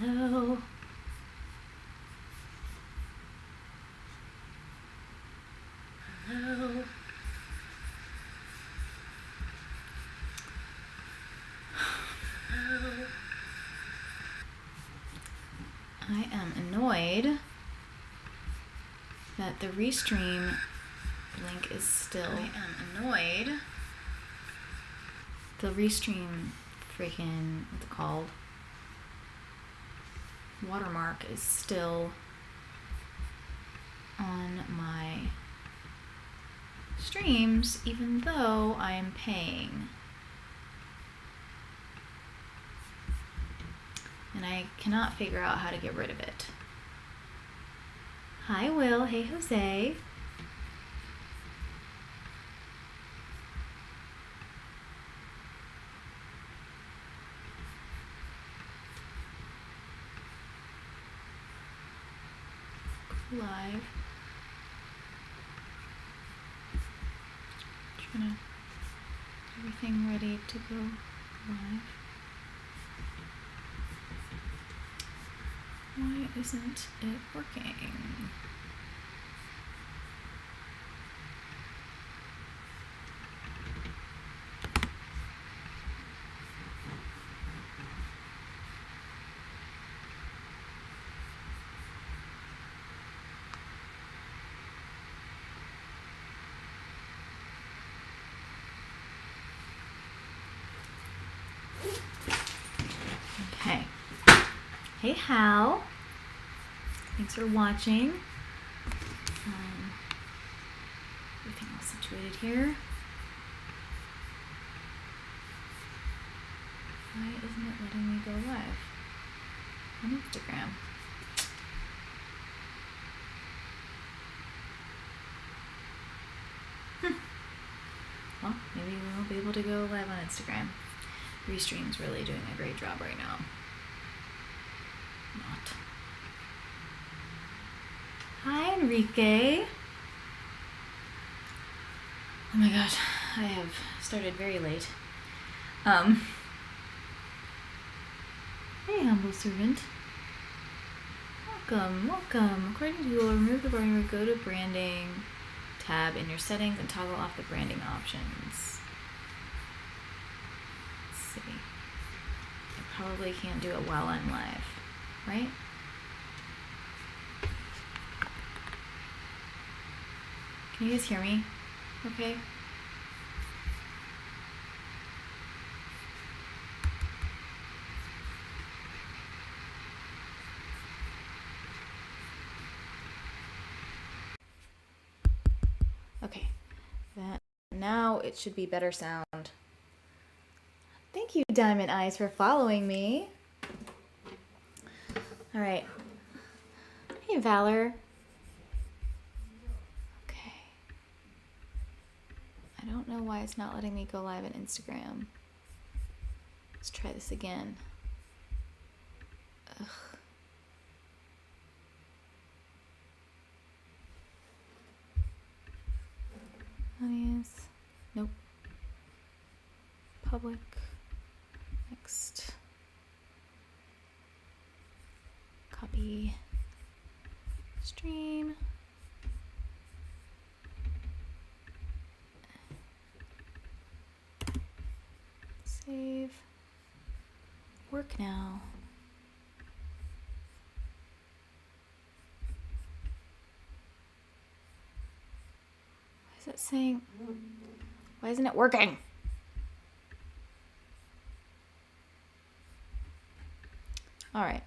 Hello. Hello. Hello. I am annoyed that the restream link is still. I am annoyed. The restream freaking, what's it called? Watermark is still on my streams, even though I am paying. And I cannot figure out how to get rid of it. Hi, Will. Hey, Jose. Live. Trying to everything ready to go live. Why isn't it working? Okay. Hey, Hal. Thanks for watching. Everything all situated here. Why isn't it letting me go live on Instagram? Well, maybe we won't be able to go live on Instagram. Restream's really doing a great job right now. Not. Hi, Enrique. Oh my gosh, I have started very late. Hey, humble servant. Welcome, welcome. According to Google, remove the branding, go to branding tab in your settings and toggle off the branding options. Let's see. I probably can't do it while I'm live, right? Can you guys hear me? Okay. Okay. That now it should be better sound. Thank you, Diamond Eyes, for following me. All right. Hey, Valor. Okay. I don't know why it's not letting me go live on Instagram. Let's try this again. Ugh. Audience. Nope. Public. Next. Copy. Stream. Save. Work now. Why is it saying? Why isn't it working? All right.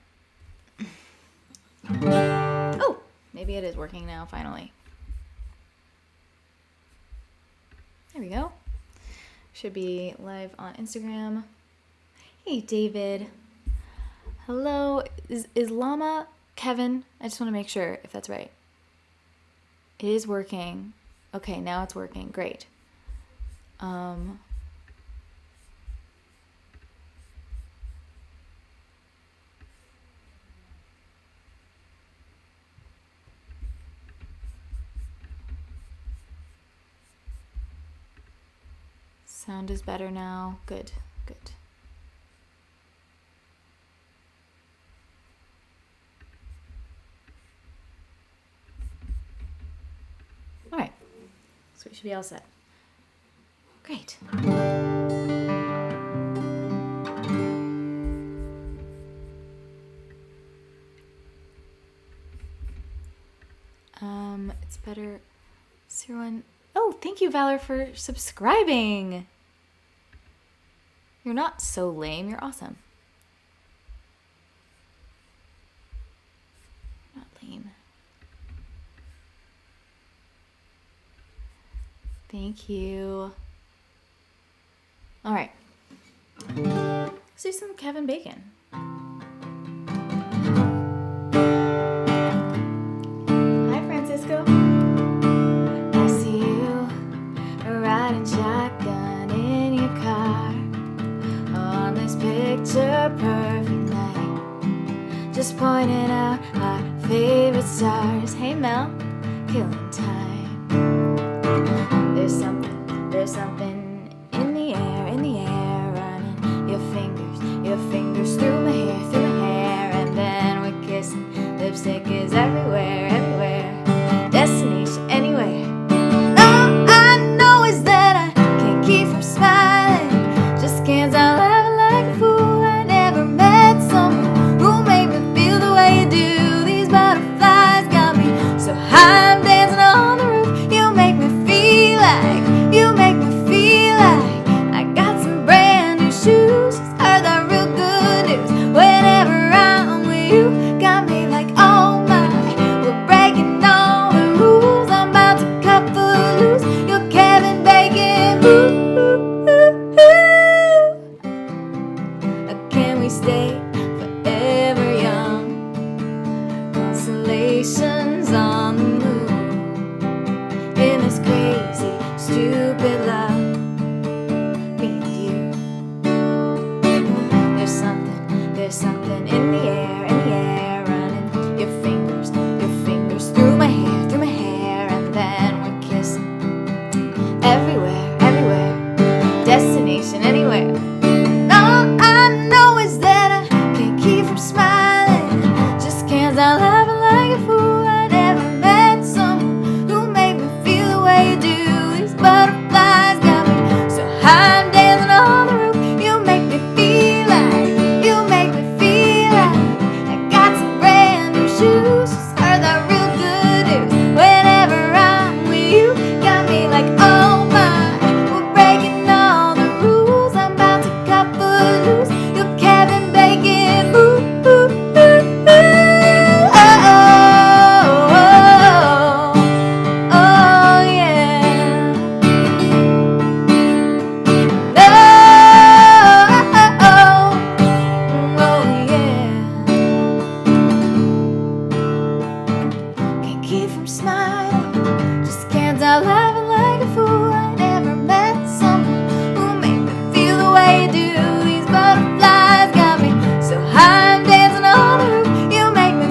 Oh, maybe it is working now, finally. There we go. Should be live on Instagram. Hey, David. Hello. Is Llama Kevin? I just want to make sure if that's right. It is working. Okay, now it's working. Great. Sound is better now. Good, good. So we should be all set. Great. It's better. 01. Oh, thank you, Valor, for subscribing. You're not so lame. You're awesome. Not lame. Thank you. All right. Let's do some Kevin Bacon. Hi, Francisco. I see you riding shotgun in your car on this picture perfect night, just pointing out our favorite stars. Hey, Mel, killing time. There's something in the air, running your fingers through my hair, and then we're kissing. Lipstick is everywhere, destination anywhere. All I know is that I can't keep from smiling, just can't stop laughing like a fool. I never met someone who made me feel the way you do. These butterflies got me so high, I'm dancing on the roof. You make me feel like I got some brand new shoes. Just heard that real good news. Whenever I'm with you, got me like, oh my, we're breaking all the rules. I'm about to cut loose. You're Kevin Bacon. Can we stay forever young? Constellations on the moon, in this crazy, stupid love. Me and you. There's something in the air, running your fingers through my hair, and then we're kissing. Everywhere, destination anywhere. All I know is that I can't keep from smiling, just can't stop laughing like a fool. I never met someone who made me feel the way you do. These butterflies got me so high, I'm dancing on the roof. You make me feel like I got some brand new shoes. Just heard that real good news. Whenever I'm with you, got me like, oh my, we're breaking all the rules. I'm about to cut loose. You're Kevin Bacon. Ooh, ooh, ooh, ooh. Oh, oh, oh, oh, oh, yeah. Oh, yeah. Can't keep from smiling, just can't stop laughing like a fool. I never met someone who made me feel the way you do. These butterflies got me so high, I'm dancing on the roof. You make me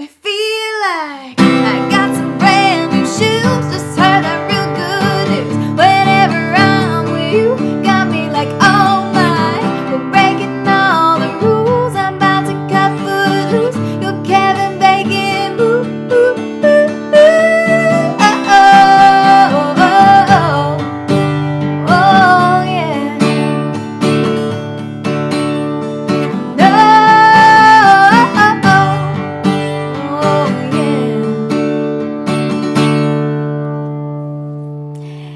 feel like I got some brand new shoes. Just heard that real good news. Whenever I'm with you, got me like, oh my, we're breaking all the rules. I'm about to cut loose. You're Kevin Bacon. Ooh, ooh, ooh, ooh. Oh, oh, oh, oh, oh, yeah. No, oh, yeah.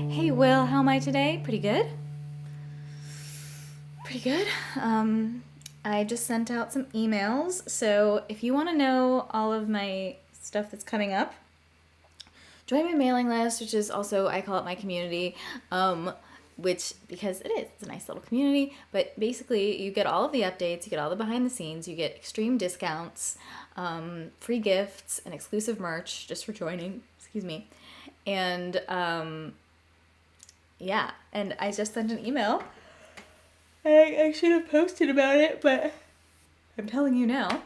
Hey, Will, how am I today? Pretty good. I just sent out some emails, so if you want to know all of my stuff that's coming up, join my mailing list, which is also, I call it my community, which, because it's a nice little community, but basically you get all of the updates, you get all the behind the scenes, you get extreme discounts, free gifts, and exclusive merch just for joining, and yeah, and I just sent an email. I should have posted about it, but I'm telling you now.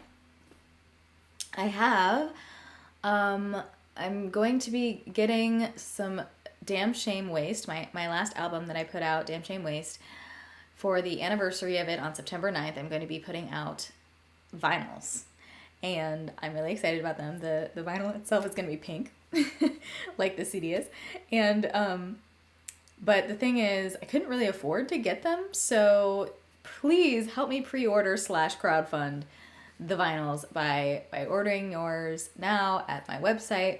I have, I'm going to be getting some Damn Shame Waste, my last album that I put out, Damn Shame Waste, for the anniversary of it on September 9th. I'm going to be putting out vinyls, and I'm really excited about them. The vinyl itself is going to be pink, like the CD is. And but the thing is, I couldn't really afford to get them, so please help me pre-order / crowdfund the vinyls by ordering yours now at my website.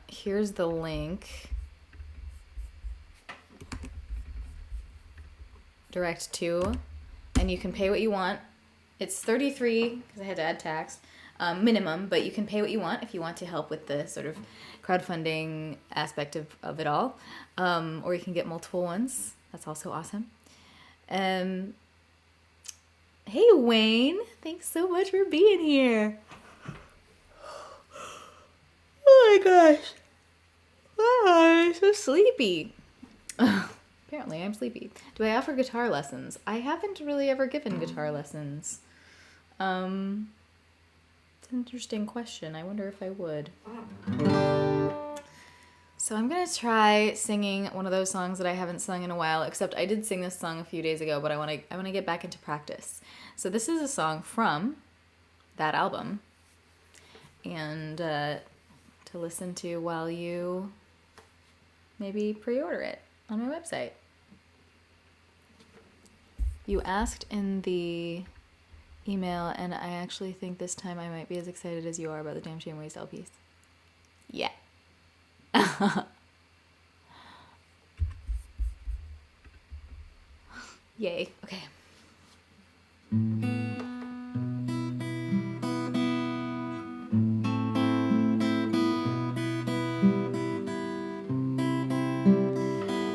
Here's the link. Direct to, and you can pay what you want. It's $33 because I had to add tax minimum, but you can pay what you want if you want to help with the sort of crowdfunding aspect of it all, or you can get multiple ones. That's also awesome. Hey Wayne, thanks so much for being here. Oh my gosh, I'm so sleepy. Apparently I'm sleepy. Do I offer guitar lessons? I haven't really ever given guitar lessons. It's an interesting question. I wonder if I would. So I'm going to try singing one of those songs that I haven't sung in a while, except I did sing this song a few days ago, but I want to get back into practice. So this is a song from that album, and to listen to while you maybe pre-order it on my website. You asked in the email, and I actually think this time I might be as excited as you are about the Damn Shame Waste LPs. Yeah. Yay. Okay.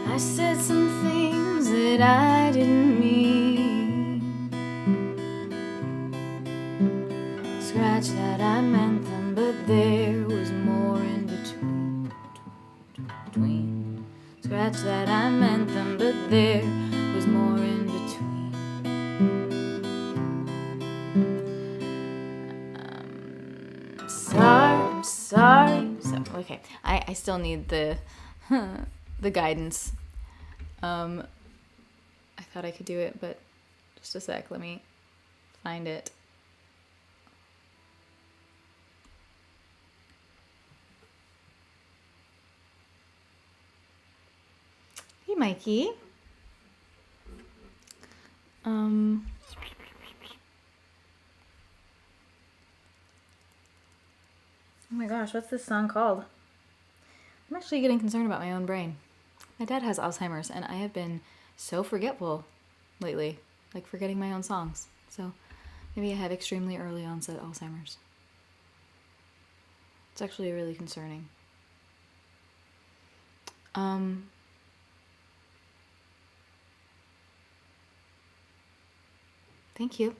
I said some things that I didn't mean. Scratch that, I meant them, but there was more in between. Scratch that, I meant them, but there was more in between. I'm sorry. Okay, I still need the the guidance. I thought I could do it, but just a sec, let me find it. Hey, Mikey. Oh my gosh, what's this song called? I'm actually getting concerned about my own brain. My dad has Alzheimer's, and I have been so forgetful lately, like forgetting my own songs. So maybe I have extremely early onset Alzheimer's. It's actually really concerning. Thank you.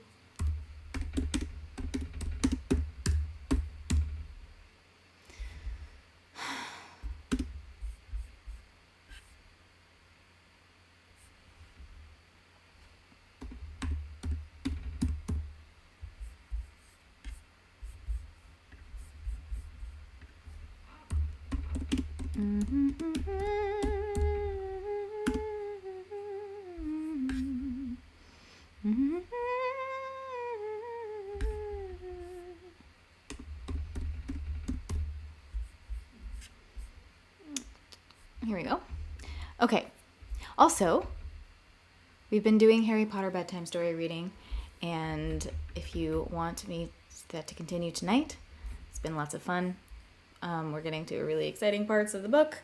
Here we go. Okay. Also, we've been doing Harry Potter bedtime story reading, and if you want me that to continue tonight, it's been lots of fun. We're getting to really exciting parts of the book.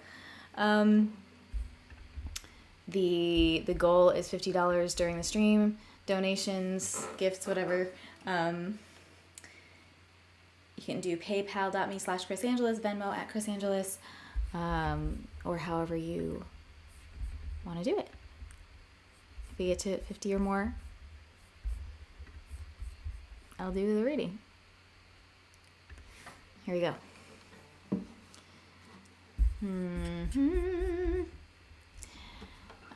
The goal is $50 during the stream. Donations, gifts, whatever. You can do paypal.me/ChrisAngeles, Venmo @ChrisAngeles, or however you want to do it. If we get to 50 or more, I'll do the reading. Here we go.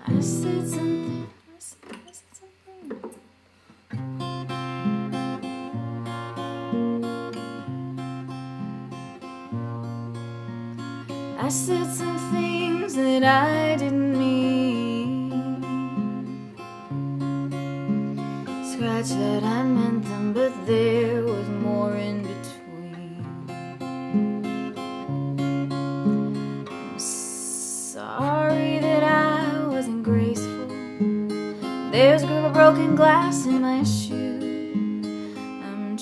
I said something. I said some things that I didn't mean. Scratch that, I meant them, but there was more in between. broken glass in my shoe. I'm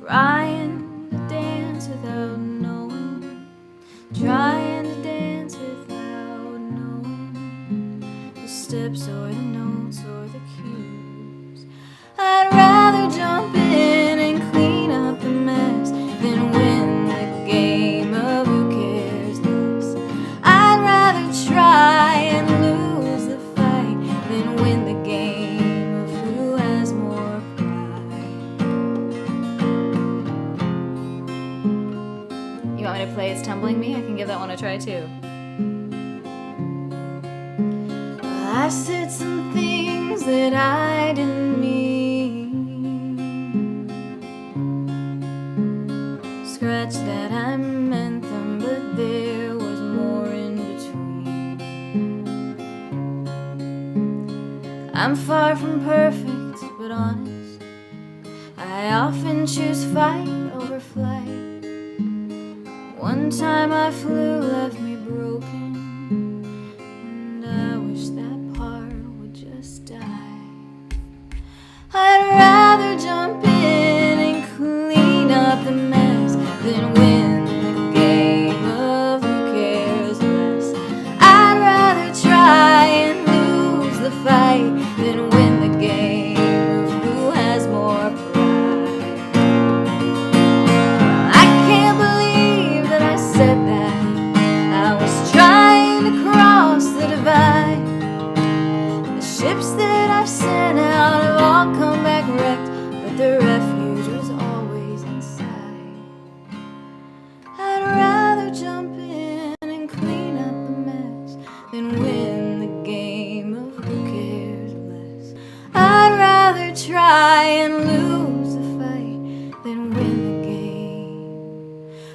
trying to dance without knowing, trying to dance without knowing the steps or the notes or the cues. I'd rather jump in and clean up the mess than win the game of who cares less. I'd rather try and lose the fight than win the game of who has more pride. You want me to play It's Tumbling Me? I can give that one a try too. I said some things that I didn't mean. Scratch that, I meant them, but there was more in between. I'm far from perfect, but honest. I often choose fight over flight. One time I flew, left me broken, and I wish that part would just die. I'd rather jump in and clean up the mess than win the game of who cares less. I'd rather try and lose the fight than win the game of who has more pride. I can't believe that I said that. I was trying to cross the divide. The ships that I've sent out have all come back wrecked, but the refuge was always inside. I'd rather jump in and clean up the mess than win the game of who cares less. I'd rather try and lose the fight than win the game.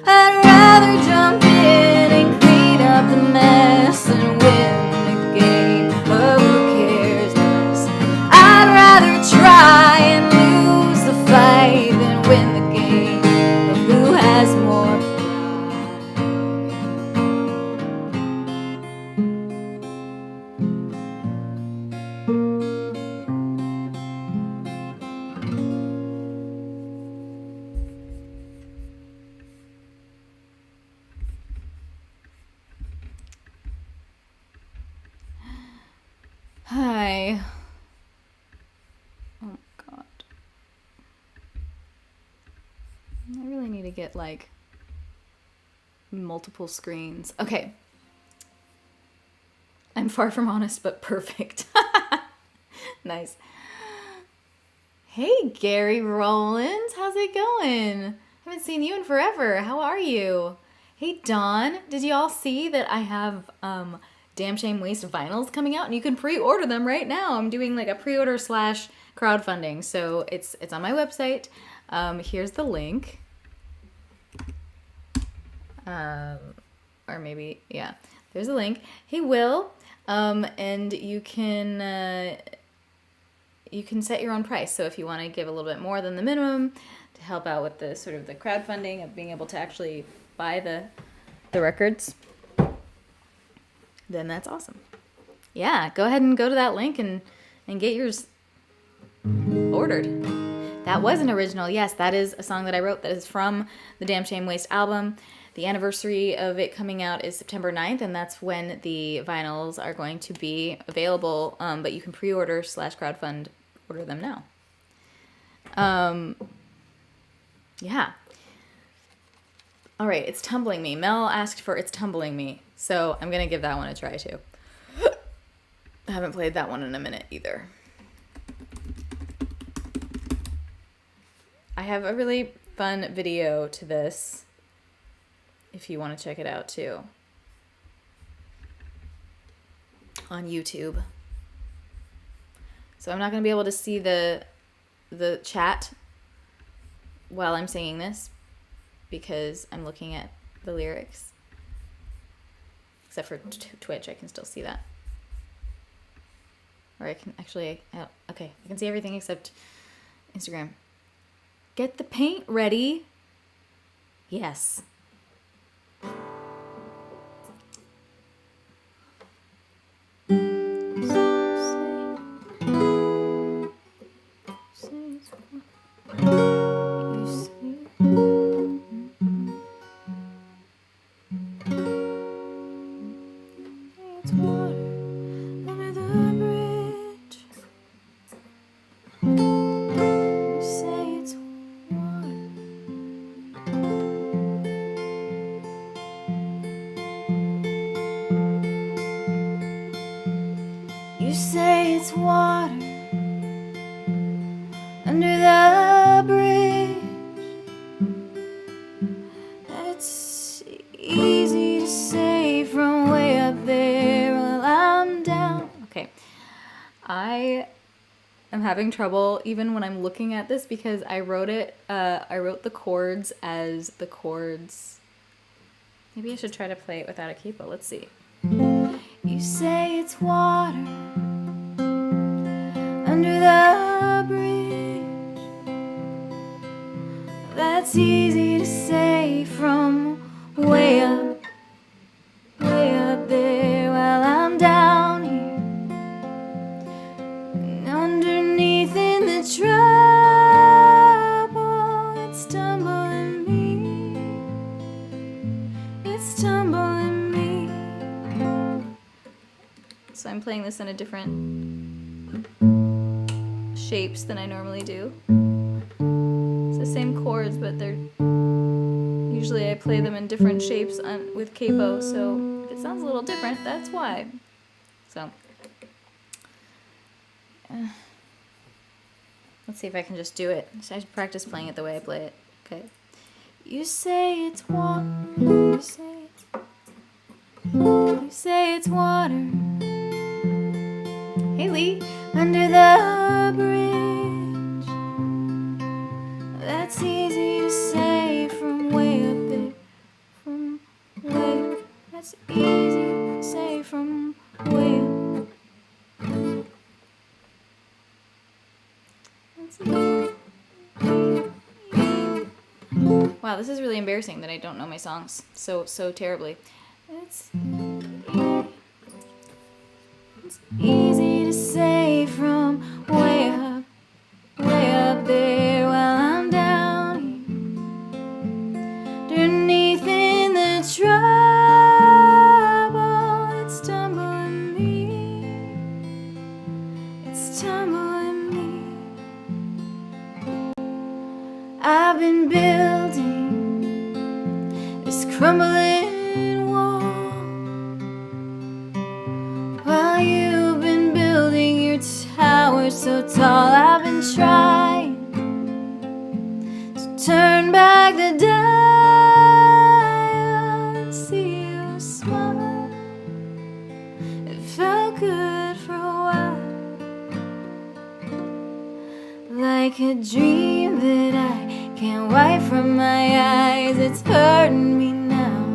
I'd rather jump in and clean up the mess than win the game of who cares less. I'd rather try and lose the fight than win the game of who has more pride. Hi. Oh God. I really need to get like multiple screens. Okay. I'm far from honest, but perfect. Nice. Hey, Gary Rollins. How's it going? Haven't seen you in forever. How are you? Hey, Dawn. Did you all see that I have Damn Shame Waste vinyls coming out? And you can pre-order them right now. I'm doing like a pre-order / crowdfunding. So it's on my website. Here's the link. Or maybe, yeah. There's a link. Hey, Will. And you can set your own price. So if you want to give a little bit more than the minimum to help out with the sort of the crowdfunding of being able to actually buy the records, then that's awesome. Yeah, go ahead and go to that link and get yours ordered. That was an original. Yes, that is a song that I wrote that is from the Damn Shame Waste album. The anniversary of it coming out is September 9th, and that's when the vinyls are going to be available, but you can pre-order / crowdfund order them now. Yeah. All right, It's Tumbling Me. Mel asked for It's Tumbling Me, so I'm going to give that one a try, too. I haven't played that one in a minute, either. I have a really fun video to this, if you want to check it out, too, on YouTube. So I'm not going to be able to see the chat while I'm singing this because I'm looking at the lyrics. Except for Twitch, I can still see that. Or I can actually, okay, I can see everything except Instagram. Get the paint ready. Yes. You say it's water under the bridge. It's easy to say from way up there while I'm down. Okay, I am having trouble even when I'm looking at this because I wrote the chords as the chords. Maybe I should try to play it without a capo. Let's see. You say it's water under the bridge. That's easy to say from way up there while I'm down here. And underneath in the trouble, it's tumbling me. It's tumbling me. So I'm playing this in a different shapes than I normally do. It's the same chords, but they're usually I play them in different shapes with capo, so if it sounds a little different, that's why. So let's see if I can just do it. So I should practice playing it the way I play it. Okay. You say it's water. You say it's water. Hey Lee. Under the bridge. That's easy to say from way up there. From way. That's easy to say from way up. Wow, this is really embarrassing that I don't know my songs so terribly. It's easy to say from way up there while I'm down here. Underneath in the trouble, it's tumbling me. It's tumbling me. I've been building this crumbling wall while you've been building your tower so tall. I've been trying to turn back the dial and see you smile. It felt good for a while, like a dream that I can't wipe from my eyes. It's hurting me now,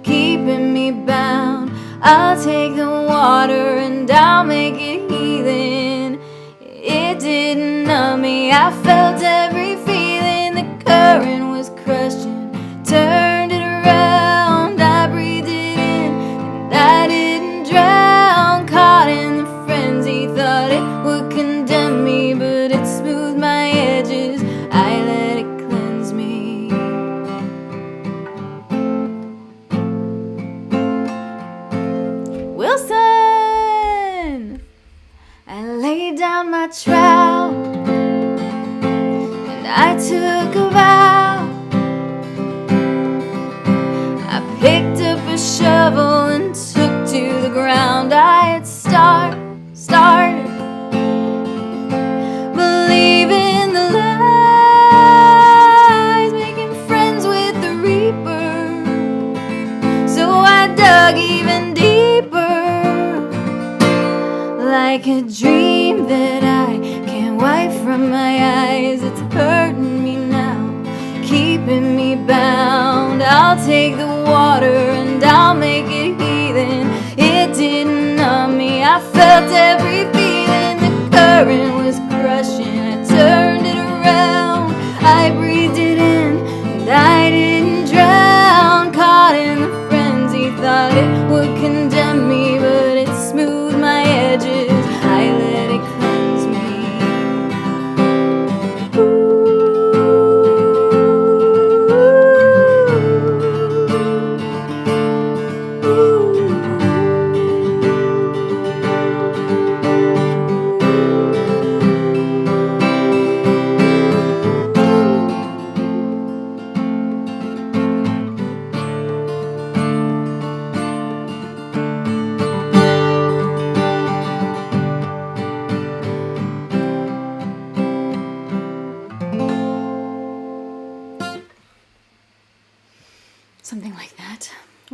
keeping me bound. I'll take the water and I'll make it healing. It didn't numb me, I felt every feeling. The current was crushing, turned it around. I breathed it in and I didn't drown. Caught in the frenzy, thought it would condemn me, but it smoothed my edges. I let it cleanse me. Wilson! I laid down my trowel and I took a vow. I picked up a shovel and took to the ground. I had started believing the lies, making friends with the reaper. So I dug even deeper, like a dream that I can't wipe from my eyes. It's hurting me now, keeping me bound. I'll take the water and I'll make it healing. It didn't numb me, I felt every feeling. The current was crushing, I turned it around. I breathed it in and I didn't drown. Caught in the frenzy, thought it would condemn me, but it smoothed my edges. I let it cleanse me.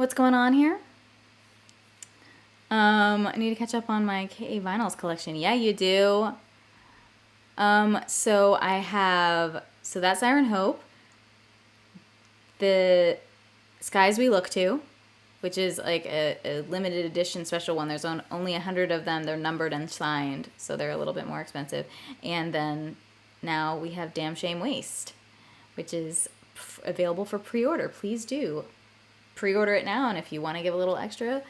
what's going on here? I need to catch up on my KA vinyls collection. Yeah, you do. So that's Iron Hope. The Skies We Look To, which is like a limited edition special one. There's only 100 of them. They're numbered and signed, so they're a little bit more expensive. And then now we have Damn Shame Waste, which is available for pre-order. Please do pre-order it now, and if you want to give a little extra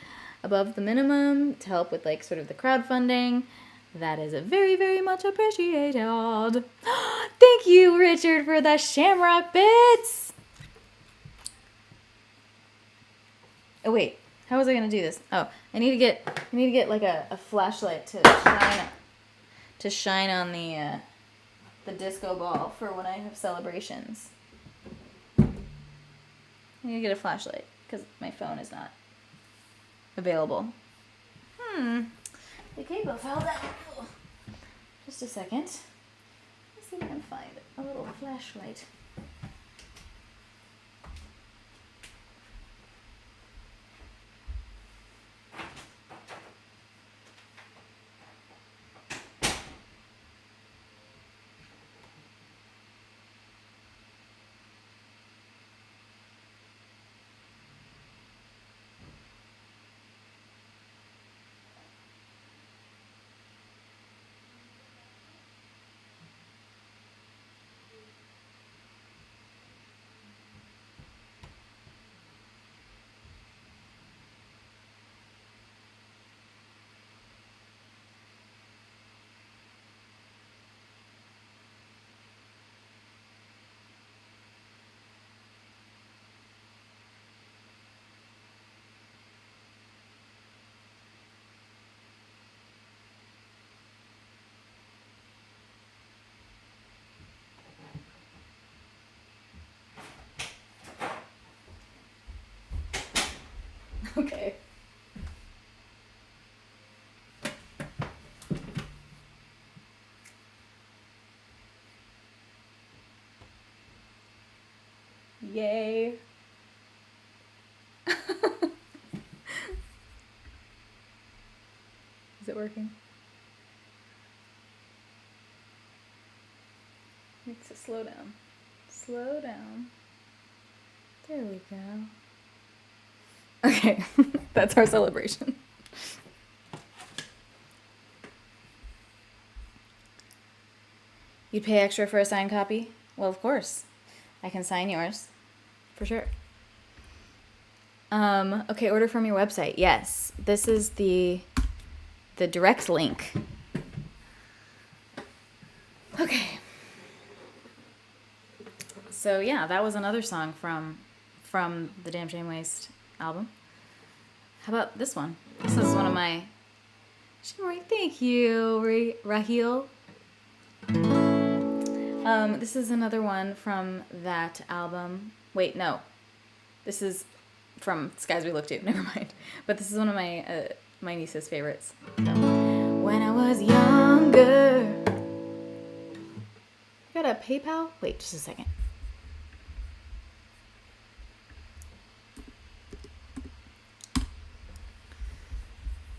above the minimum to help with like sort of the crowdfunding, that is very, very much appreciated. Thank you, Richard, for the shamrock bits. Oh wait, how was I gonna do this? Oh, I need to get like a flashlight to shine on the disco ball for when I have celebrations. I need to get a flashlight because my phone is not available. The cable fell down. Oh. Just a second. Let's see if I can find a little flashlight. Okay. Yay. Is it working? Makes it slow down. Slow down. There we go. Okay, that's our celebration. You'd pay extra for a signed copy? Well, of course. I can sign yours. For sure. Okay, order from your website. Yes, this is the direct link. Okay. So yeah, that was another song from the Damn Shame Waste album. How about this one? This is one of my... Thank you, Raheel. This is another one from that album. Wait, no. This is from Skies We Look To. Never mind. But this is one of my my niece's favorites. So, when I was younger... Got a PayPal? Wait, just a second.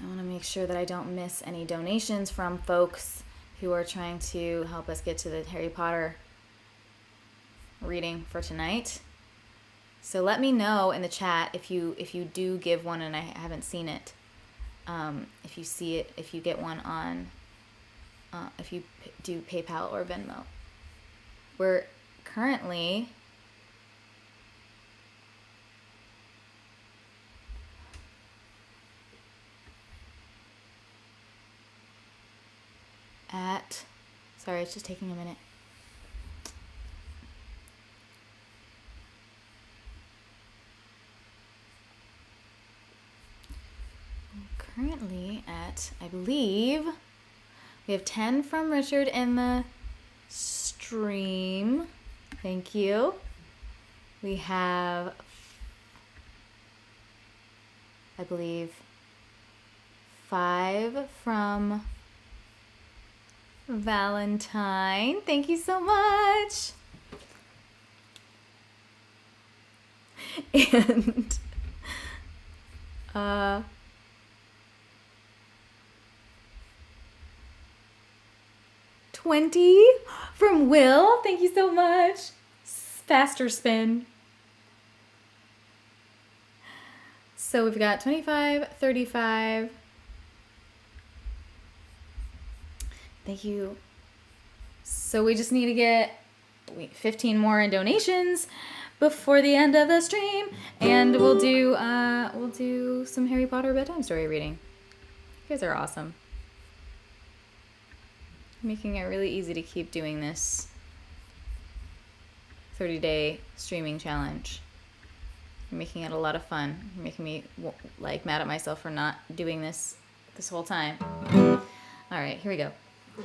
I want to make sure that I don't miss any donations from folks who are trying to help us get to the Harry Potter reading for tonight. So let me know in the chat if you do give one and I haven't seen it. If you see it, if you get one on, if you do PayPal or Venmo. We're currently at, sorry, it's just taking a minute. We're currently at, I believe, we have 10 from Richard in the stream. Thank you. We have, I believe, 5 from Valentine. Thank you so much. And Uh, 20 from Will. Thank you so much. Faster spin. So we've got 25, 35. Thank you. So we just need to get 15 more in donations before the end of the stream, and we'll do some Harry Potter bedtime story reading. You guys are awesome. Making it really easy to keep doing this 30-day streaming challenge. You're making it a lot of fun. You're making me like mad at myself for not doing this whole time. All right, here we go.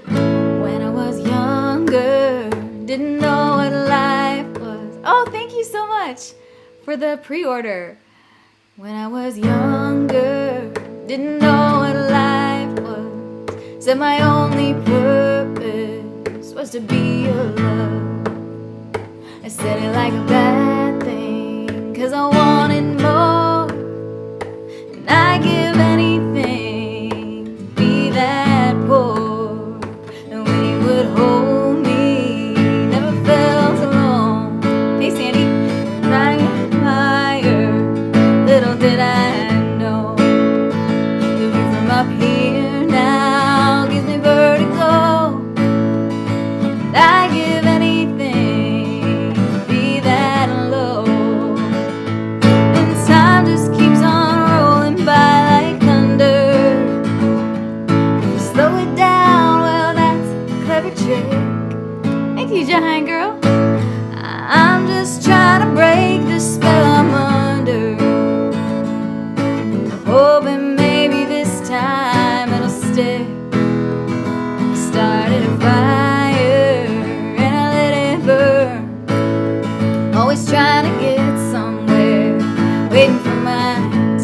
When I was younger, didn't know what life was. Oh, thank you so much for the pre-order. When I was younger, didn't know what life was. Said my only purpose was to be your love. I said it like a bad thing, 'cause I wanted more. And I give anything to be that poor. And when you would hold me, never felt alone. Hey Sandy, riding higher, little did I know. The view from up here now gives me vertigo. And I give anything to be that low. And time just keeps on rolling by like thunder. If you slow it down, well, that's a clever trick. Thank you, Giant Girl. I'm just trying to break the spell I'm under. Hoping maybe this time it'll stick. Started a fire and I let it burn. Always trying to get somewhere, waiting for my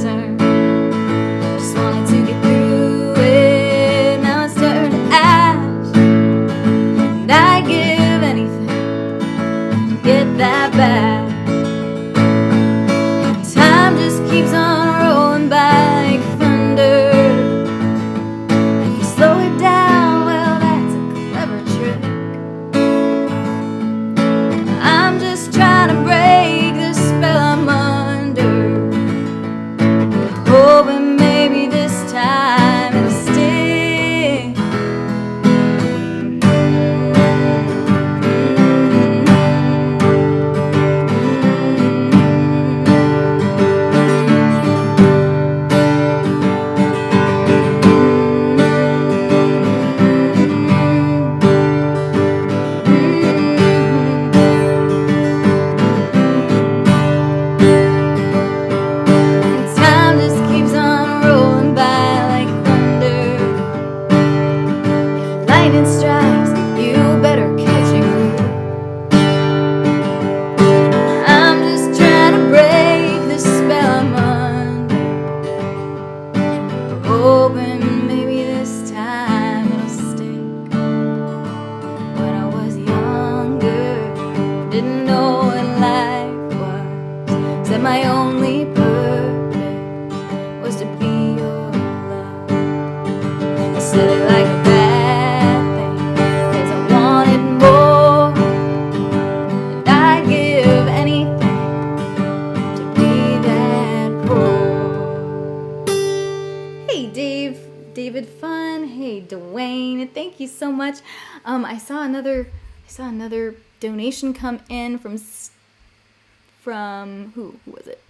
turn. Just wanted to get through it, now it's turned to ash. And I'd give anything to get that back. Time just keeps on rolling by like thunder. If you slow it down, well, that's a clever trick. I'm just trying to break the spell I'm under. Hoping maybe this time it'll stick. Time just keeps on rolling by like thunder. If lightning strikes, you better catch it quick. I'm just trying to break the spell I'm under. Hoping maybe this time it'll stick. When I was younger, didn't know what life was. Said my only purpose was to be your love. I said it like a bad thing, 'cause I wanted more. And I'd give anything to be that poor. Hey David Fun. Hey Dwayne. Thank you so much. I saw another donation come in from who was it?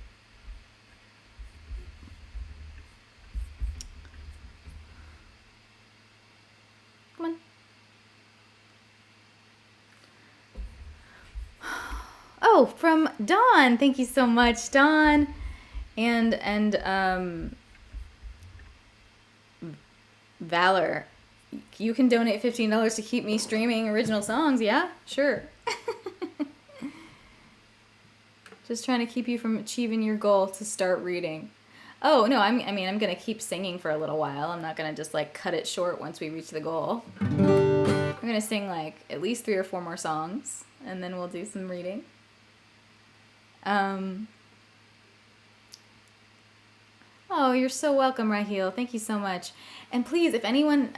Come on. Oh, from Dawn. Thank you so much, Dawn. And Valor. You can donate $15 to keep me streaming original songs. Yeah, sure. Just trying to keep you from achieving your goal to start reading. Oh, no, I'm going to keep singing for a little while. I'm not going to just, like, cut it short once we reach the goal. I'm going to sing, like, at least 3 or 4 more songs, and then we'll do some reading. Oh, Oh, you're so welcome, Raheel. Thank you so much. And please, if anyone,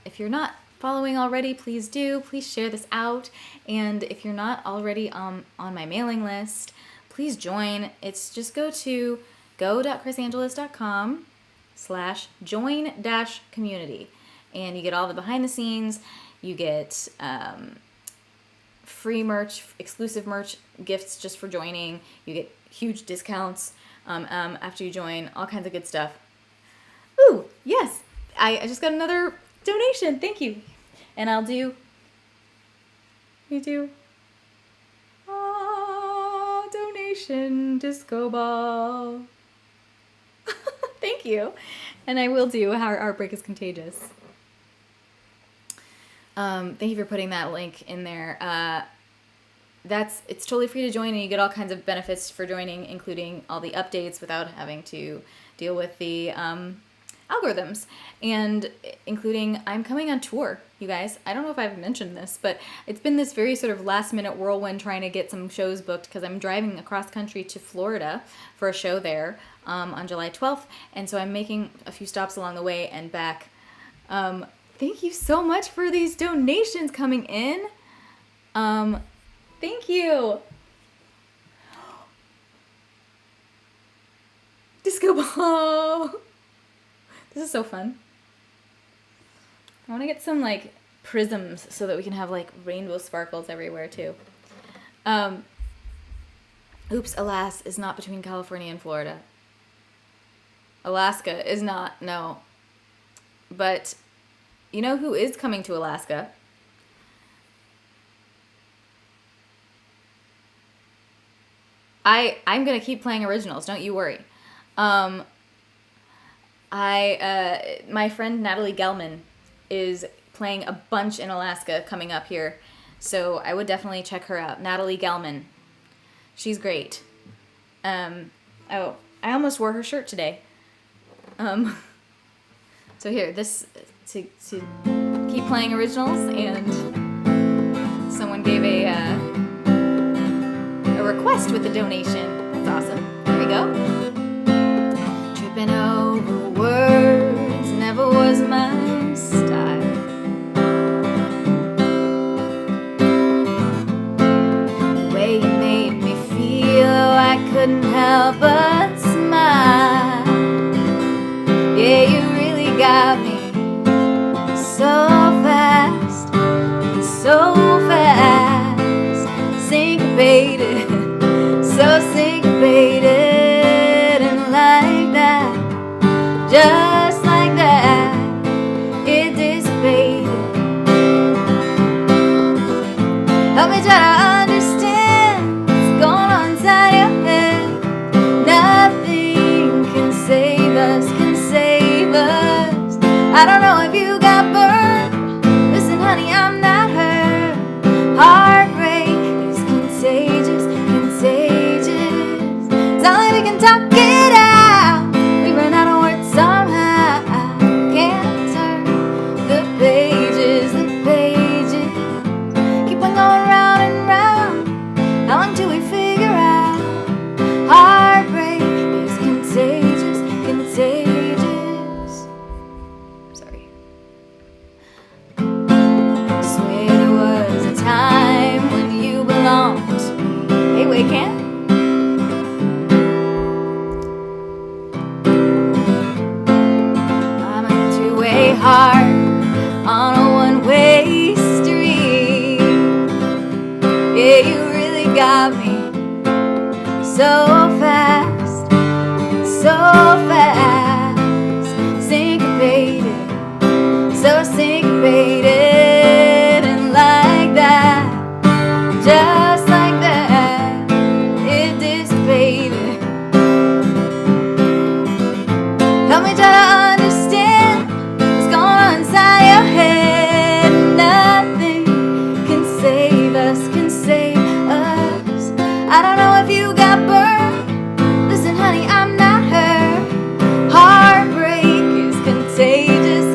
if you're not following already, please do. Please share this out. And if you're not already on my mailing list, please join. It's just go to go.chrisangeles.com/join-community. And you get all the behind the scenes. You get free merch, exclusive merch, gifts just for joining. You get huge discounts after you join, all kinds of good stuff. Ooh, yes, I just got another donation. Thank you. And I'll do, donation disco ball. Thank you. And I will do How Heartbreak is Contagious. Thank you for putting that link in there. It's totally free to join, and you get all kinds of benefits for joining, including all the updates without having to deal with the algorithms, and including I'm coming on tour, you guys. I don't know if I've mentioned this, but it's been this very sort of last minute whirlwind trying to get some shows booked because I'm driving across country to Florida for a show there on July 12th, and so I'm making a few stops along the way and back. Thank you so much for these donations coming in. Thank you. Disco ball. This is so fun. I want to get some like prisms so that we can have like rainbow sparkles everywhere too. Oops, alas, is not between California and Florida. Alaska is not, no. But you know who is coming to Alaska? I'm gonna keep playing originals. Don't you worry. My friend Natalie Gelman is playing a bunch in Alaska coming up here, so I would definitely check her out. Natalie Gelman, she's great. Oh, I almost wore her shirt today. So here, this to keep playing originals, and someone gave a request with a donation. That's awesome. There we go. Tripping over words never was my style. The way you made me feel, I couldn't help but smile. Yeah, you really got me so fast, syncopated, so syncopated, and like that, just like that, it dissipated. Help me try to understand what's going on inside your head. Nothing can save us, I don't know if you got burned. Listen, honey, I'm not hurt. Heartbreak is contagious. It's not like we can talk it out. We run out of words somehow. Can't turn the pages. Keep on going round and round. How long till we figure out? Heartbreak is contagious. Hey, Can't? I'm a two-way heart on a one-way street. Yeah, you really got me so fast, syncopated, so syncopated, and like that, just like that, it dissipated. Help me try to understand what's going on inside your head. Nothing can save us, I don't know if you got burned. Listen, honey, I'm not hurt. Heartbreak is contagious.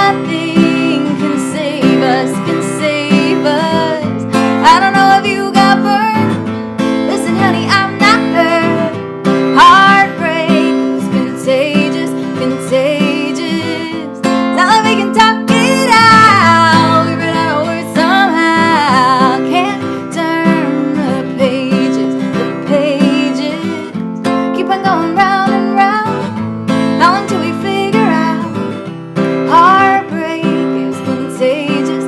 nothing can save us, I don't know if you got burned. Listen, honey, I'm not hurt. Heartbreak is contagious. It's not like we can talk it out. We ran out of words somehow. Can't turn the pages. Keep on going round and round, all until we figure out. Heartbreak is contagious.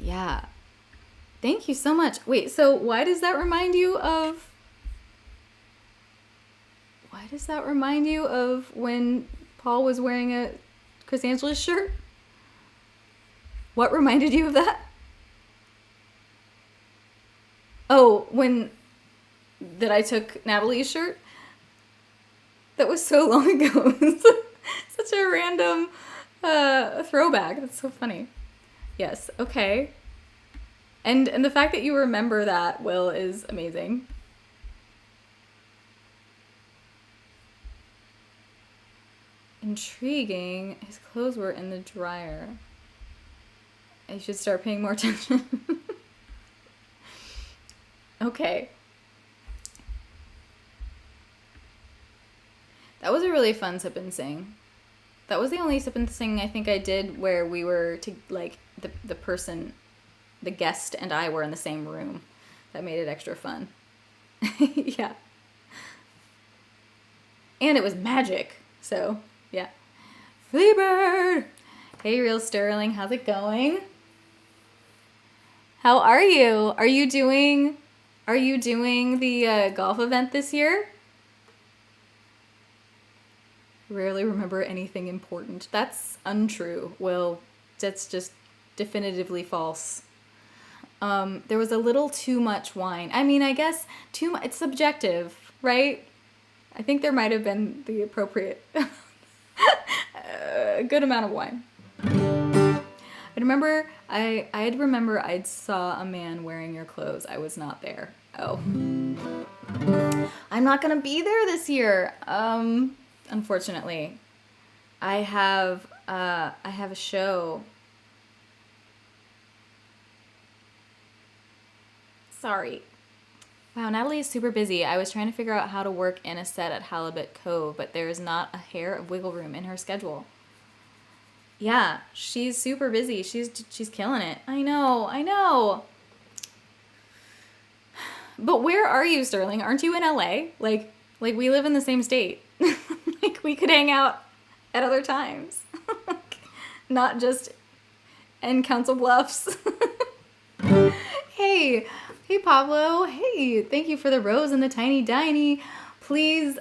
Yeah. Thank you so much. Wait, so why does that remind you of when Paul was wearing a Chris Angeles shirt? What reminded you of that? Oh, that I took Natalie's shirt? That was so long ago. Such a random throwback. That's so funny. Yes, okay. And the fact that you remember that, Will, is amazing. Intriguing. His clothes were in the dryer. I should start paying more attention. Okay. That was a really fun sip and sing. That was the only sip and sing I think I did where we were the person, the guest and I were in the same room. That made it extra fun. Yeah. And it was magic. So, yeah. Fleabird! Hey, Real Sterling, how's it going? How are you? Are you doing the golf event this year? Rarely remember anything important. That's untrue. Well, that's just definitively false. There was a little too much wine. I mean, I guess it's subjective, right? I think there might have been the appropriate good amount of wine. I remember I saw a man wearing your clothes. I was not there. Oh. I'm not gonna be there this year. Unfortunately. I have a show. Sorry. Wow, Natalie is super busy. I was trying to figure out how to work in a set at Halibut Cove, but there is not a hair of wiggle room in her schedule. Yeah, she's super busy. She's killing it. I know. But where are you, Sterling? Aren't you in LA? Like we live in the same state. Like we could hang out at other times. Not just in Council Bluffs. Hey Pablo. Hey, thank you for the rose and the tiny diny. Please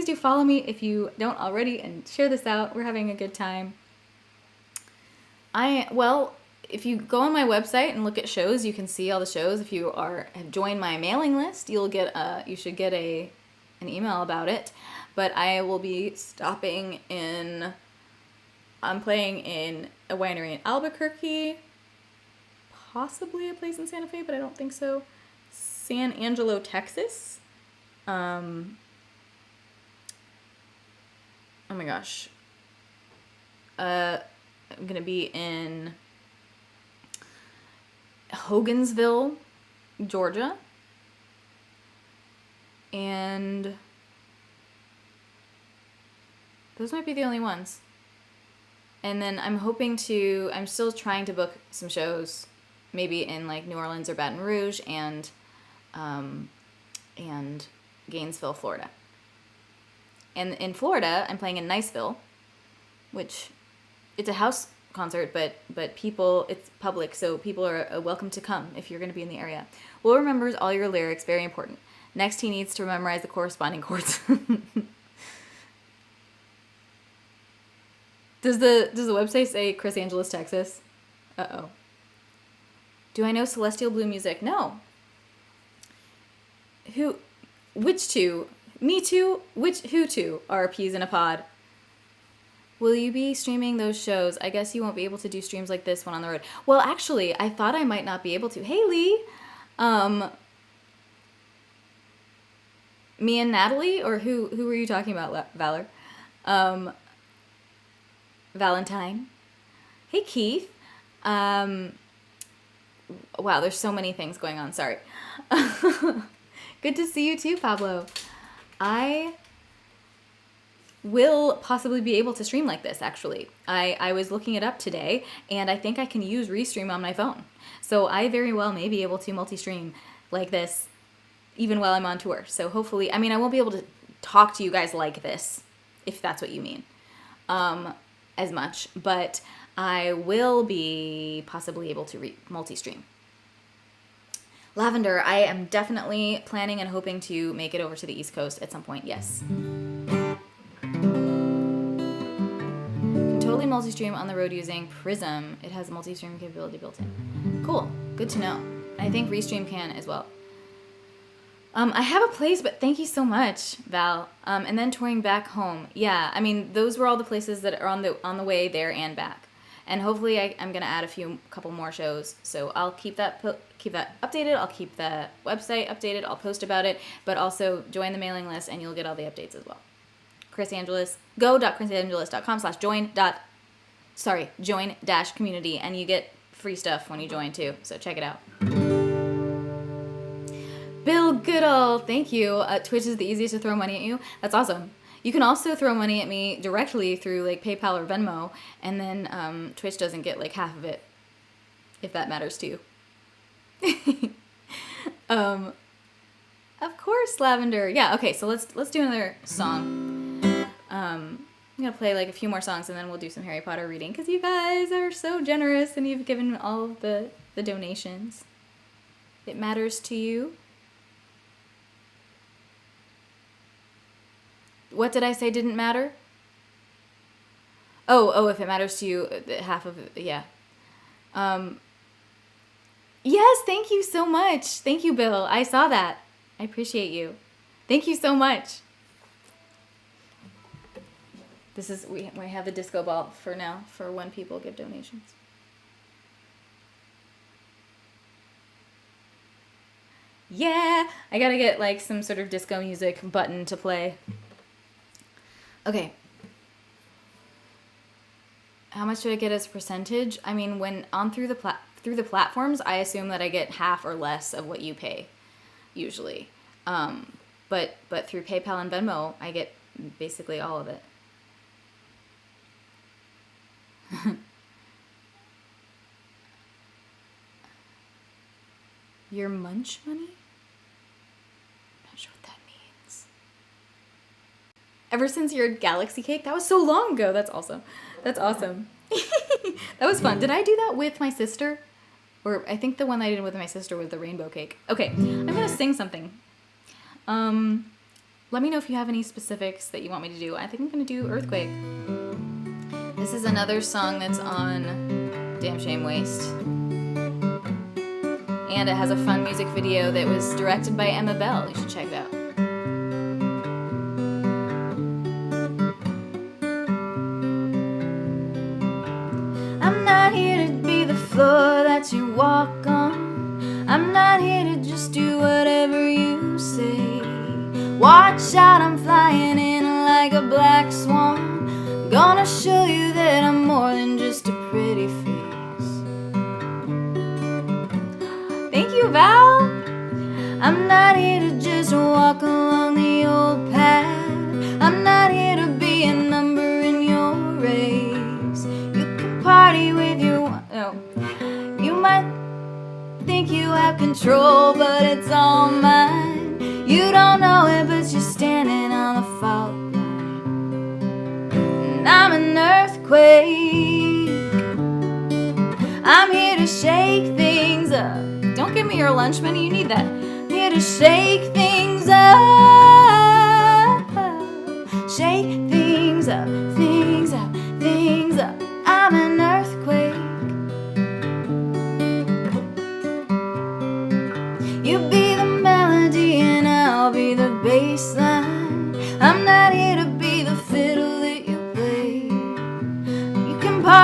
do follow me if you don't already and share this out. We're having a good time. If you go on my website and look at shows, you can see all the shows. If you have joined my mailing list, you should get an email about it. But I will be I'm playing in a winery in Albuquerque, possibly a place in Santa Fe, but I don't think so. San Angelo, Texas. Oh my gosh. I'm going to be in Hogansville, Georgia. And those might be the only ones. And then I'm still trying to book some shows, maybe in like New Orleans or Baton Rouge and Gainesville, Florida. And in Florida, I'm playing in Niceville, which it's a house concert, but it's public, so people are welcome to come if you're going to be in the area. Will remembers all your lyrics, very important. Next, he needs to memorize the corresponding chords. Does the website say Chris Angeles, Texas? Uh-oh. Do I know Celestial Blue music? No. Which two? Me too? Who two are peas in a pod? Will you be streaming those shows? I guess you won't be able to do streams like this one on the road. Well, actually, I thought I might not be able to. Hey, Lee. Me and Natalie, or who were you talking about, Valor? Valentine. Hey, Keith. Wow, there's so many things going on. Sorry. Good to see you too, Pablo. I will possibly be able to stream like this, actually. I was looking it up today, and I think I can use Restream on my phone. So I very well may be able to multi-stream like this even while I'm on tour. So hopefully, I mean, I won't be able to talk to you guys like this, if that's what you mean, as much. But I will be possibly able to multi-stream. Lavender, I am definitely planning and hoping to make it over to the East Coast at some point, yes. Can totally multi-stream on the road using Prism. It has multi-stream capability built in. Cool, good to know. I think Restream can as well. I have a place, but thank you so much, Val. And then touring back home. Yeah, I mean, those were all the places that are on the way there and back. And hopefully I'm going to add a couple more shows. So I'll keep that updated. I'll keep the website updated. I'll post about it. But also join the mailing list and you'll get all the updates as well. Chris Angeles, go.chrisangeles.com/join-community and you get free stuff when you join too. So check it out. Bill Goodall, thank you. Twitch is the easiest to throw money at you. That's awesome. You can also throw money at me directly through like PayPal or Venmo, and then Twitch doesn't get like half of it, if that matters to you. Of course, Lavender. Yeah. Okay. So let's do another song. I'm gonna play like a few more songs, and then we'll do some Harry Potter reading because you guys are so generous and you've given all of the donations. It matters to you. What did I say didn't matter? Oh, if it matters to you, half of it, yeah. Yes, thank you so much. Thank you, Bill. I saw that. I appreciate you. Thank you so much. We have the disco ball for now, for when people give donations. Yeah, I gotta get like some sort of disco music button to play. Okay. How much do I get as a percentage? I mean, when on through the platforms, I assume that I get half or less of what you pay, usually. But through PayPal and Venmo, I get basically all of it. Your munch money? I'm not sure what that means. Ever since your Galaxy Cake? That was so long ago. That's awesome. That's awesome. That was fun. Did I do that with my sister? Or I think the one I did with my sister was the rainbow cake. Okay, I'm going to sing something. Let me know if you have any specifics that you want me to do. I think I'm going to do Earthquake. This is another song that's on Damn Shame Waste. And it has a fun music video that was directed by Emma Bell. You should check it out. I'm not here to be the floor that you walk on. I'm not here to just do whatever you say. Watch out, I'm flying in like a black swan. Gonna show you that I'm more than just a pretty face. Thank you, Val. I'm not here to just walk along the old path. I'm not here to be a number in your race. You can party with your... No. You might think you have control, but it's all mine. You don't know it, but you're standing on the fault line. And I'm an earthquake. I'm here to shake things up. Don't give me your lunch money, you need that. I'm here to shake things up. Shake things up, things up, things up. I'm an earthquake. You be the melody and I'll be the bass line. I'm not here to be the fiddle that you play.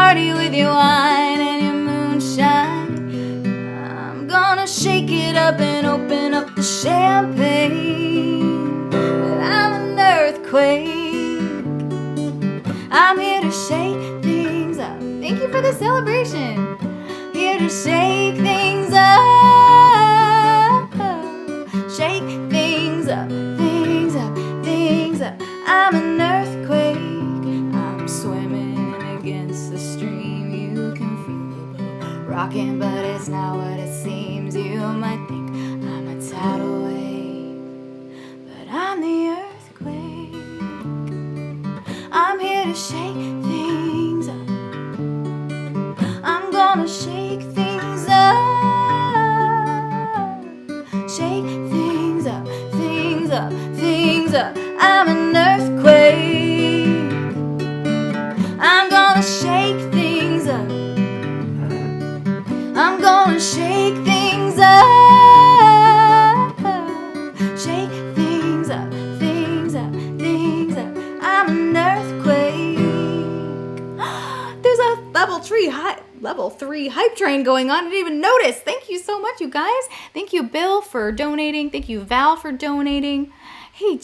party with your wine and your moonshine. I'm gonna shake it up and open up the champagne. But I'm an earthquake. I'm here to shake things up. Thank you for the celebration. Here to shake things up. Shake things up, things up, things up. I'm an earthquake. I'm swimming against the stream. You can feel the boat rocking, but it's not what it seems. You might think I'm a tidal wave, but I'm the earthquake. I'm here to shake things up. I'm gonna shake things up. Shake things up, things up, things up. I'm an earthquake. I'm gonna shake things up. I'm gonna shake things up. Shake things up, things up, things up. I'm an earthquake. There's a level 3 hype train going on. I didn't even notice. Thank you so much, you guys. Thank you, Bill, for donating. Thank you, Val, for donating. Hey,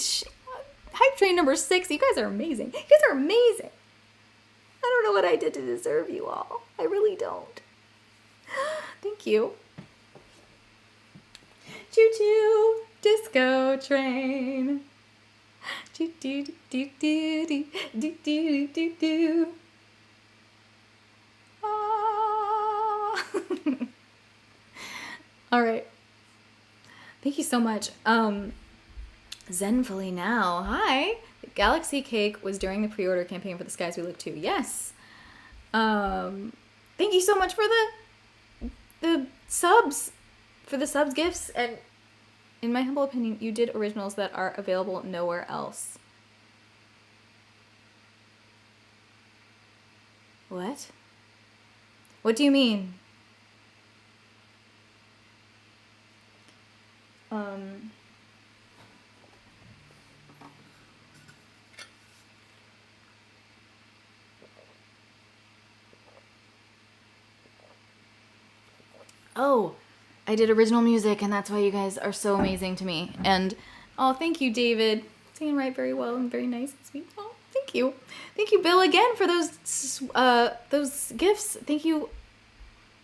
hype train number 6. You guys are amazing. You guys are amazing. I don't know what I did to deserve you all. I really don't. Thank you. Choo-choo, disco train. Do-do-do-do-do-do-do-do-do. All right. Thank you so much. Zenfully now. Hi. The Galaxy Cake was during the pre-order campaign for The Skies We Look To. Yes. Thank you so much for the subs. For the subs gifts. And in my humble opinion, you did originals that are available nowhere else. What? What do you mean? Oh, I did original music, and that's why you guys are so amazing to me. And, oh, thank you, David. Singing right very well and very nice and sweet. Oh, thank you. Thank you, Bill, again, for those gifts. Thank you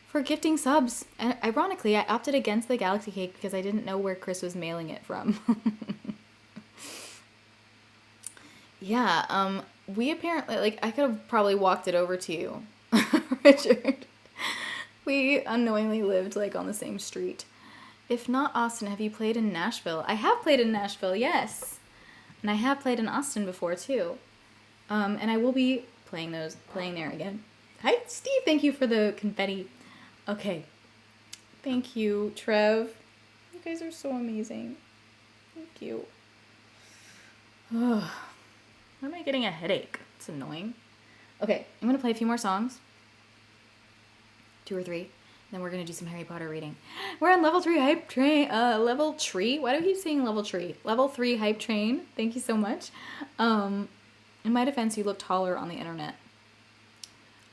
for gifting subs. And ironically, I opted against the Galaxy Cake because I didn't know where Chris was mailing it from. Yeah, we apparently, like, I could have probably walked it over to you, Richard. We unknowingly lived, like, on the same street. If not Austin, have you played in Nashville? I have played in Nashville, yes. And I have played in Austin before, too. And I will be playing there again. Hi, Steve. Thank you for the confetti. Okay. Thank you, Trev. You guys are so amazing. Thank you. Why am I getting a headache? It's annoying. Okay, I'm going to play a few more songs. 2 or 3. Then we're going to do some Harry Potter reading. We're on level 3 hype train. Level tree? Why do I keep saying level tree? Level 3 hype train. Thank you so much. In my defense, you look taller on the internet.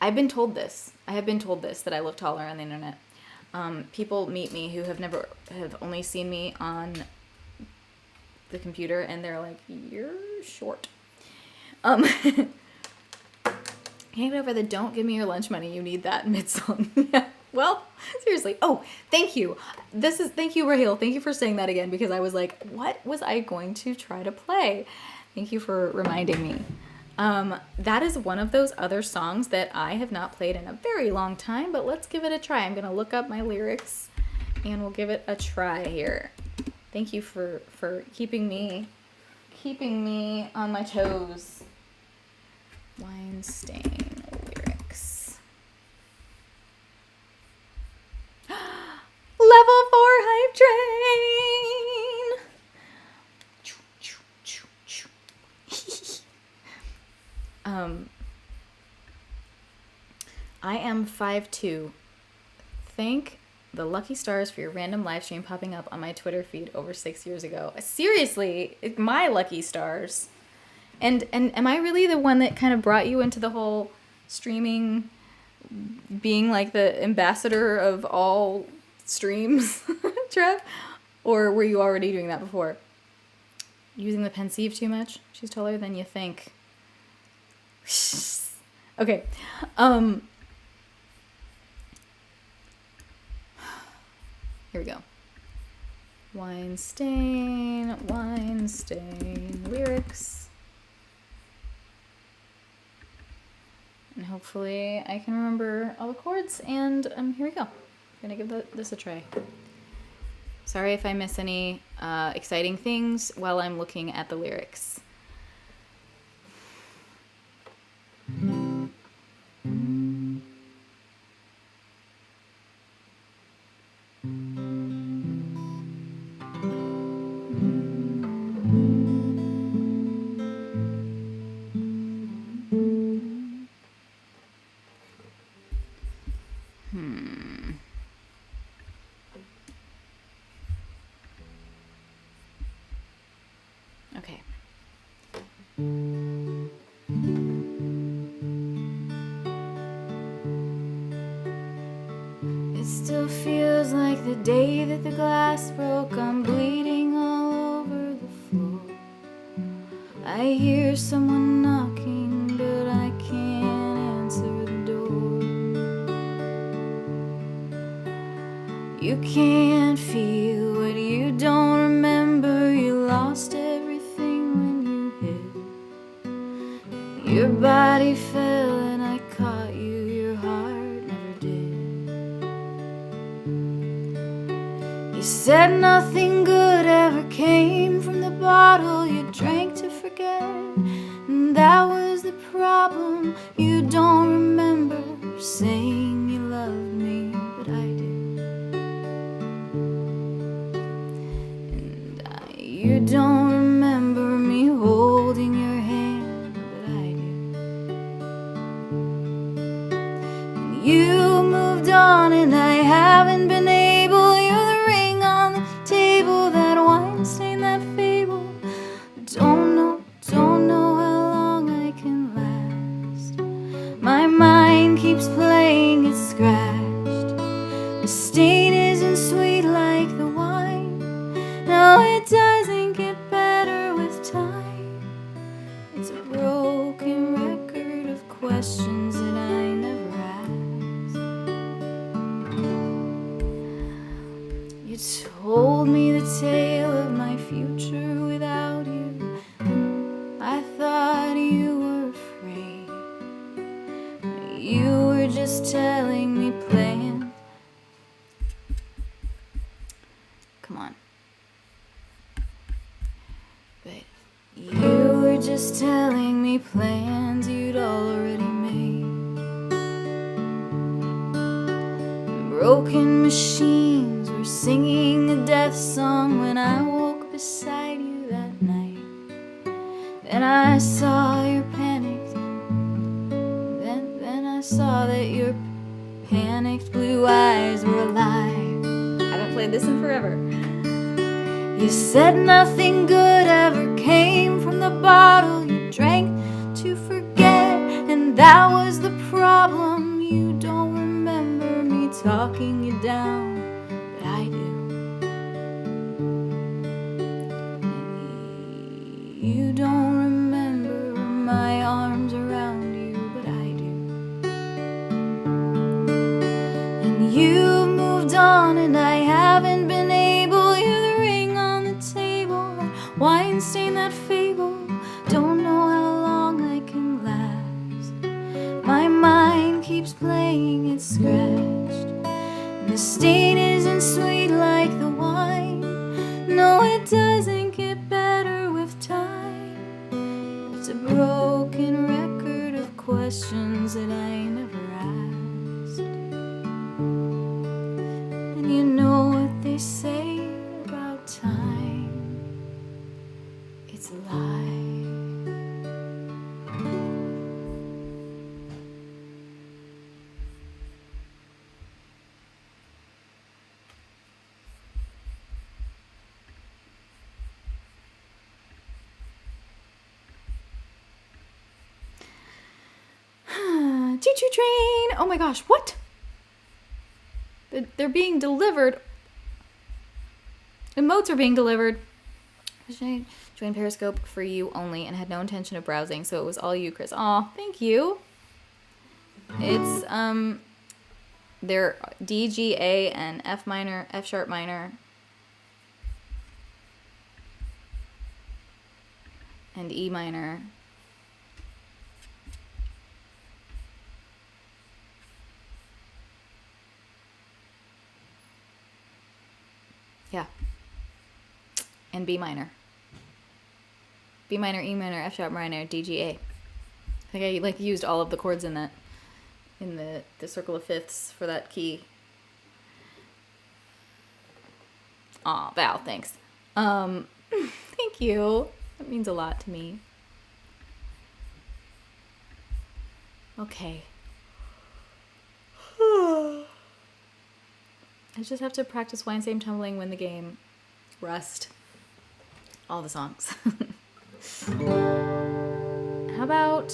I've been told this. I have been told this, that I look taller on the internet. People meet me who have only seen me on the computer, and they're like, you're short. Hand over the "don't give me your lunch money, you need that" mid-song. Yeah. Well, seriously. Oh, thank you. Thank you, Raheel. Thank you for saying that again, because I was like, what was I going to try to play? Thank you for reminding me. That is one of those other songs that I have not played in a very long time, but let's give it a try. I'm going to look up my lyrics and we'll give it a try here. Thank you for keeping me on my toes. Weinstein lyrics. Level 4 hype train. I am 5'2". Thank the lucky stars for your random live stream popping up on my Twitter feed over 6 years ago. Seriously, my lucky stars. And am I really the one that kind of brought you into the whole streaming being like the ambassador of all streams, Trev? Or were you already doing that before? Using the pensieve too much? She's taller than you think. Okay. Here we go. Weinstein lyrics. And hopefully I can remember all the chords, and here we go. I'm gonna give this a try. Sorry if I miss any exciting things while I'm looking at the lyrics. Okay. It still feels like the day that the glass broke. I'm bleeding all over the floor. I hear someone knocking, but I can't answer the door. You can't feel what you don't remember. You lost everything when you hit. Your body fell and I caught you. Your heart never did. You said nothing good ever came from the bottle you drank to forget, and that was the problem. You don't remember saying you loved me, but I did. You don't remember me holding your hand, but I do. And you moved on and I haven't been able. You're the ring on the table, that wine stain, that fable. Don't know how long I can last. My mind keeps playing it scratched. The stain isn't sweet like the wine. No, it doesn't get better with time. It's a broken record of questions that I never asked. You told me the tale of my future without you. I thought you were afraid. You were just telling me plans. Come on. But you were just telling me plans you'd already made. Broken machines were singing a death song when I woke beside you that night. Then I saw your panicked. Then I saw that your panicked blue eyes were alive. I haven't played this in forever. You said nothing good ever came from the bottle you drank to forget, and that was the problem. You don't remember me talking you down, but I do. You don't remember my arms around you, but I do. And you moved on and I haven't been able. You're the ring on the table, that wine stain, that fable. Don't know how long I can last. My mind keeps playing it scratched, and the stain isn't sweet like the wine. No, it doesn't get better with time. It's a broken record of questions that I never asked. And you know what they say about time, it's a lie. Choo-choo train. Oh my gosh, what? They're being delivered. Emotes are being delivered. I joined Periscope for you only and had no intention of browsing, so it was all you, Chris. Aw, thank you. It's, they're D, G, A, and F minor, F sharp minor, and E minor. Yeah. And B minor. B minor, E minor, F sharp minor, D, G, A. I think I used all of the chords in that, in the circle of fifths for that key. Aw, Val, thanks. Thank you. That means a lot to me. Okay. I just have to practice Wine Same Tumbling, Win the Game, Rust, all the songs. How about,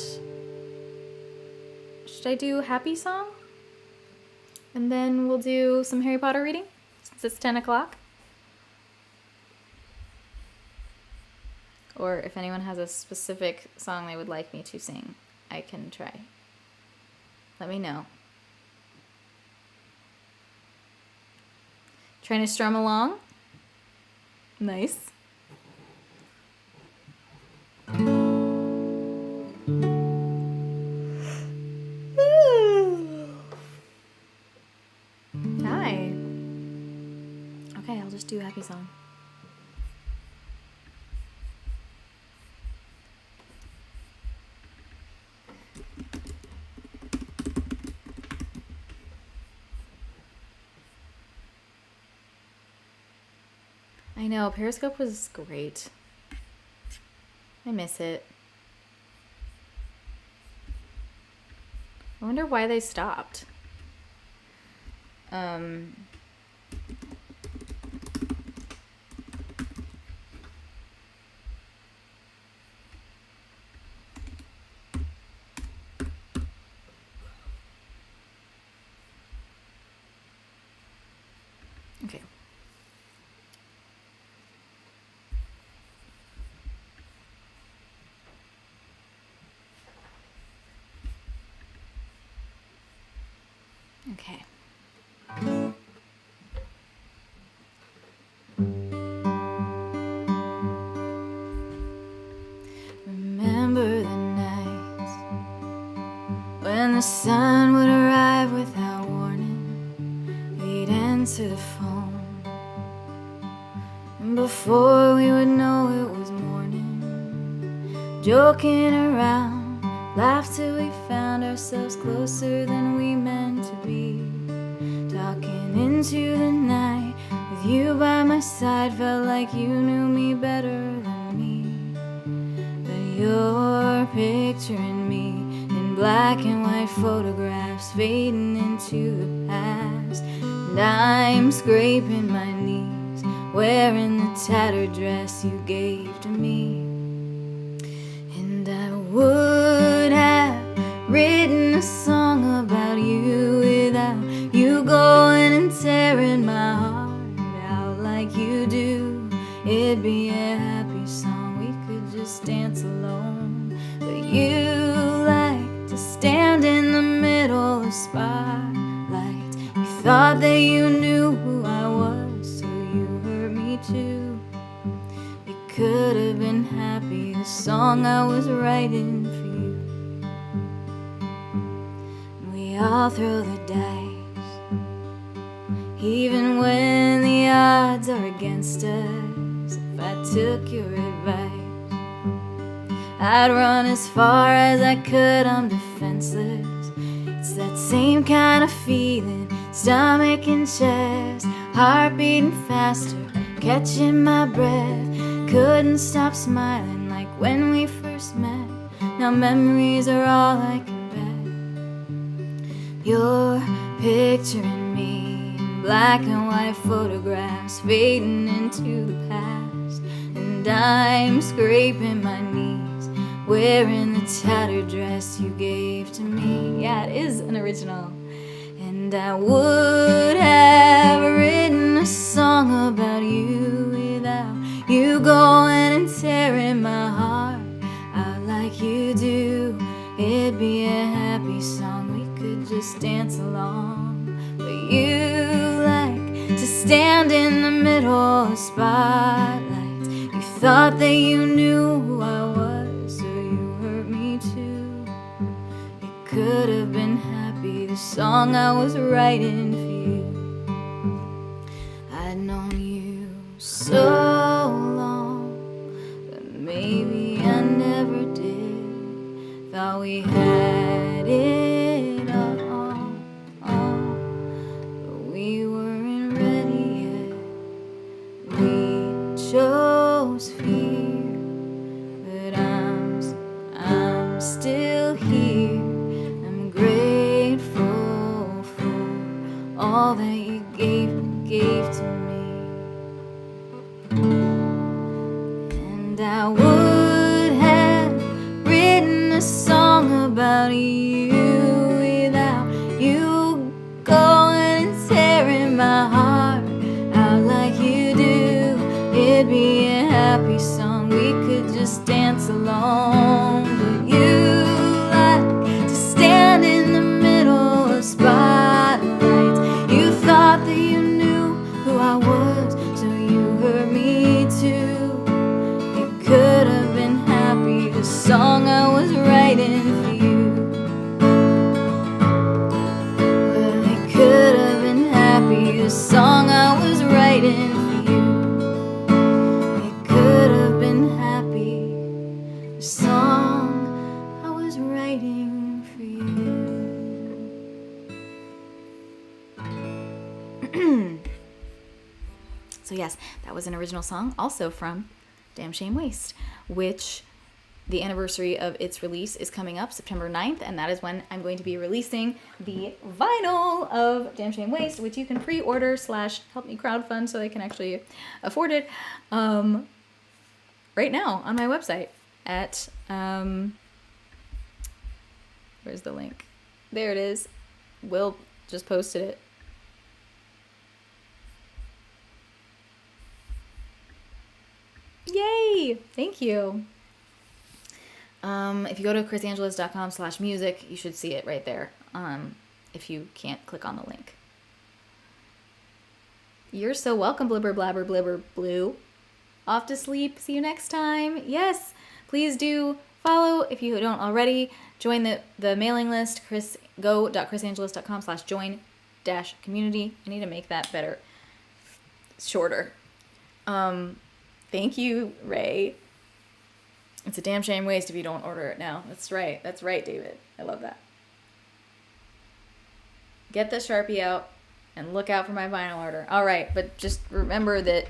should I do Happy Song? And then we'll do some Harry Potter reading, since it's 10 o'clock. Or if anyone has a specific song they would like me to sing, I can try. Let me know. Trying to strum along? Nice. Hi. Okay, I'll just do Happy Song. I know, Periscope was great. I miss it. I wonder why they stopped. Okay. Okay. Remember the nights when the sun would arrive without warning. We'd answer the phone, and before we would know it was morning. Joking around, laughed till we found ourselves closer than we meant to be. Talking into the night with you by my side, felt like you knew me better than me. But you're picturing me in black and white photographs fading into the past, and I'm scraping my knees wearing the tattered dress you gave to me. And I would have written a song about you without you going and tearing my heart out like you do. It'd be a happy song, we could just dance alone. But you like to stand in the middle of spotlights. You thought that you knew who I was, so you hurt me too. It could have been happy, the song I was writing for you. We all throw the dice, even when the odds are against us. If I took your advice, I'd run as far as I could, I'm defenseless. It's that same kind of feeling, stomach and chest, heart beating faster, catching my breath. Couldn't stop smiling like when we first met. Now memories are all I can bet. You're picturing me in black and white photographs fading into the past, and I'm scraping my knees wearing the tattered dress you gave to me. Yeah, it is an original. And I would have you going and tearing my heart out like you do. It'd be a happy song, we could just dance along. But you like to stand in the middle spotlight. You thought that you knew who I was, so you hurt me too. It could have been happy, the song I was writing for you. I'd known you so long, but maybe I never did. Thought we had it all, but we weren't ready yet. We chose fear, but I'm still here. I'm grateful for all that you gave to me. And I would have written a song about you without you going and tearing my heart out like you do. It'd be a happy song, we could just dance along. But you like to stand in the middle of spotlights. You thought that you knew who I was, so you hurt me too. It could have been happy, the song I was writing for you. Well, it could have been happy, the song I was writing for you. It could have been happy, the song I was writing for you. So yes, that was an original song, also from Damn Shame Waste, which the anniversary of its release is coming up September 9th, and that is when I'm going to be releasing the vinyl of Damn Shame Waste, which you can pre-order / help me crowdfund so I can actually afford it right now on my website at, where's the link? There it is. Will just posted it. Yay! Thank you. If you go to chrisangelis.com/music, you should see it right there. If you can't click on the link. You're so welcome, blibber blabber blibber blue. Off to sleep. See you next time. Yes, please do follow if you don't already. Join the mailing list. Go.chrisangelis.com/join-community. I need to make that better. Shorter. Thank you, Ray. It's a damn shame waste if you don't order it now. That's right. That's right, David. I love that. Get the Sharpie out and look out for my vinyl order. All right, but just remember that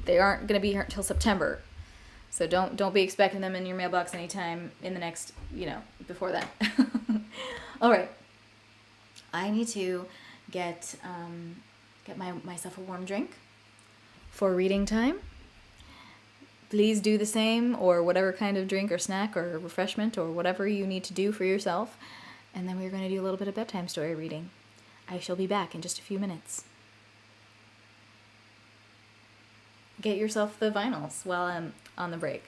they aren't going to be here until September. So don't be expecting them in your mailbox anytime in the next, before that. All right. I need to get myself a warm drink for reading time. Please do the same, or whatever kind of drink or snack or refreshment or whatever you need to do for yourself. And then we're going to do a little bit of bedtime story reading. I shall be back in just a few minutes. Get yourself the vinyls while I'm on the break.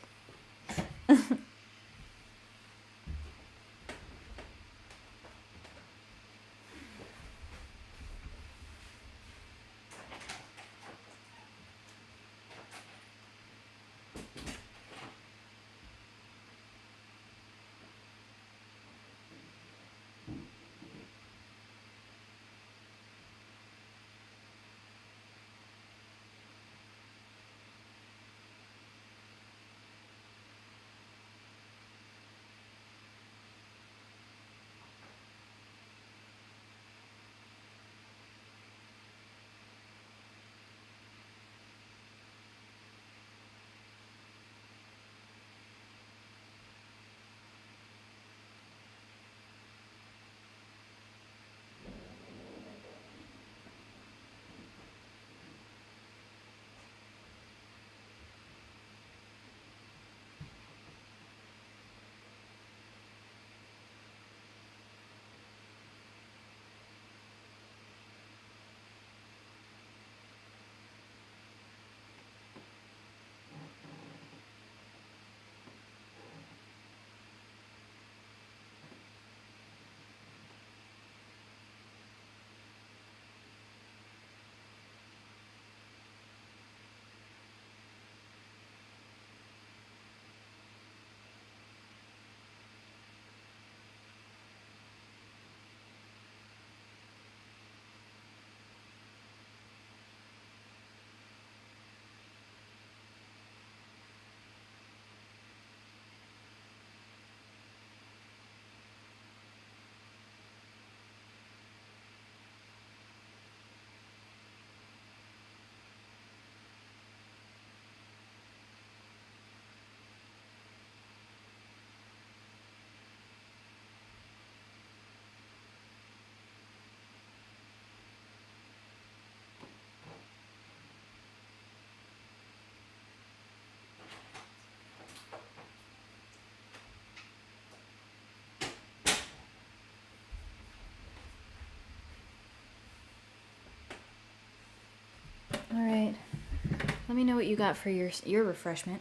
Let me know what you got for your refreshment.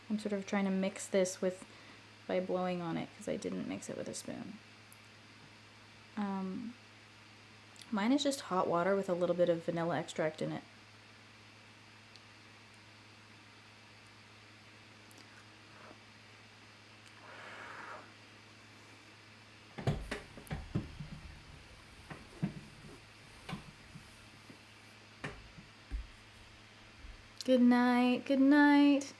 I'm sort of trying to mix this by blowing on it because I didn't mix it with a spoon. Mine is just hot water with a little bit of vanilla extract in it. Good night, good night.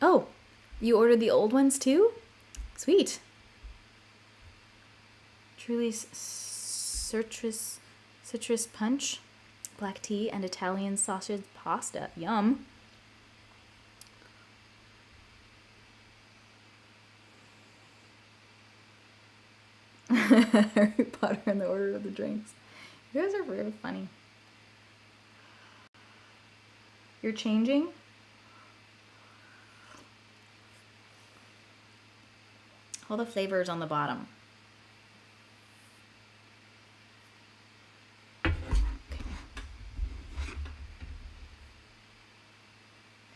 Oh, you ordered the old ones too? Sweet. Truly citrus punch, black tea, and Italian sausage pasta. Yum. Harry Potter and the Order of the Drinks. You guys are very funny. You're changing? All the flavors on the bottom. Okay.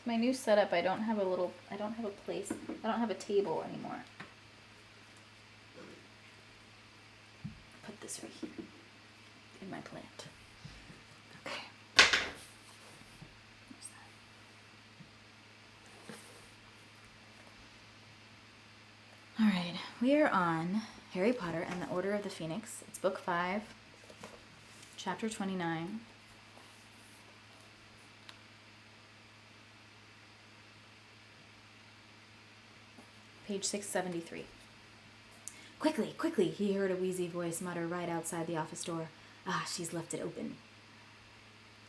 My new setup, I don't have a table anymore. Put this right here in my plant. Okay. Where's that? All right, we are on Harry Potter and the Order of the Phoenix. It's book 5, chapter 29. Page 673. Quickly, quickly, he heard a wheezy voice mutter right outside the office door. Ah, she's left it open.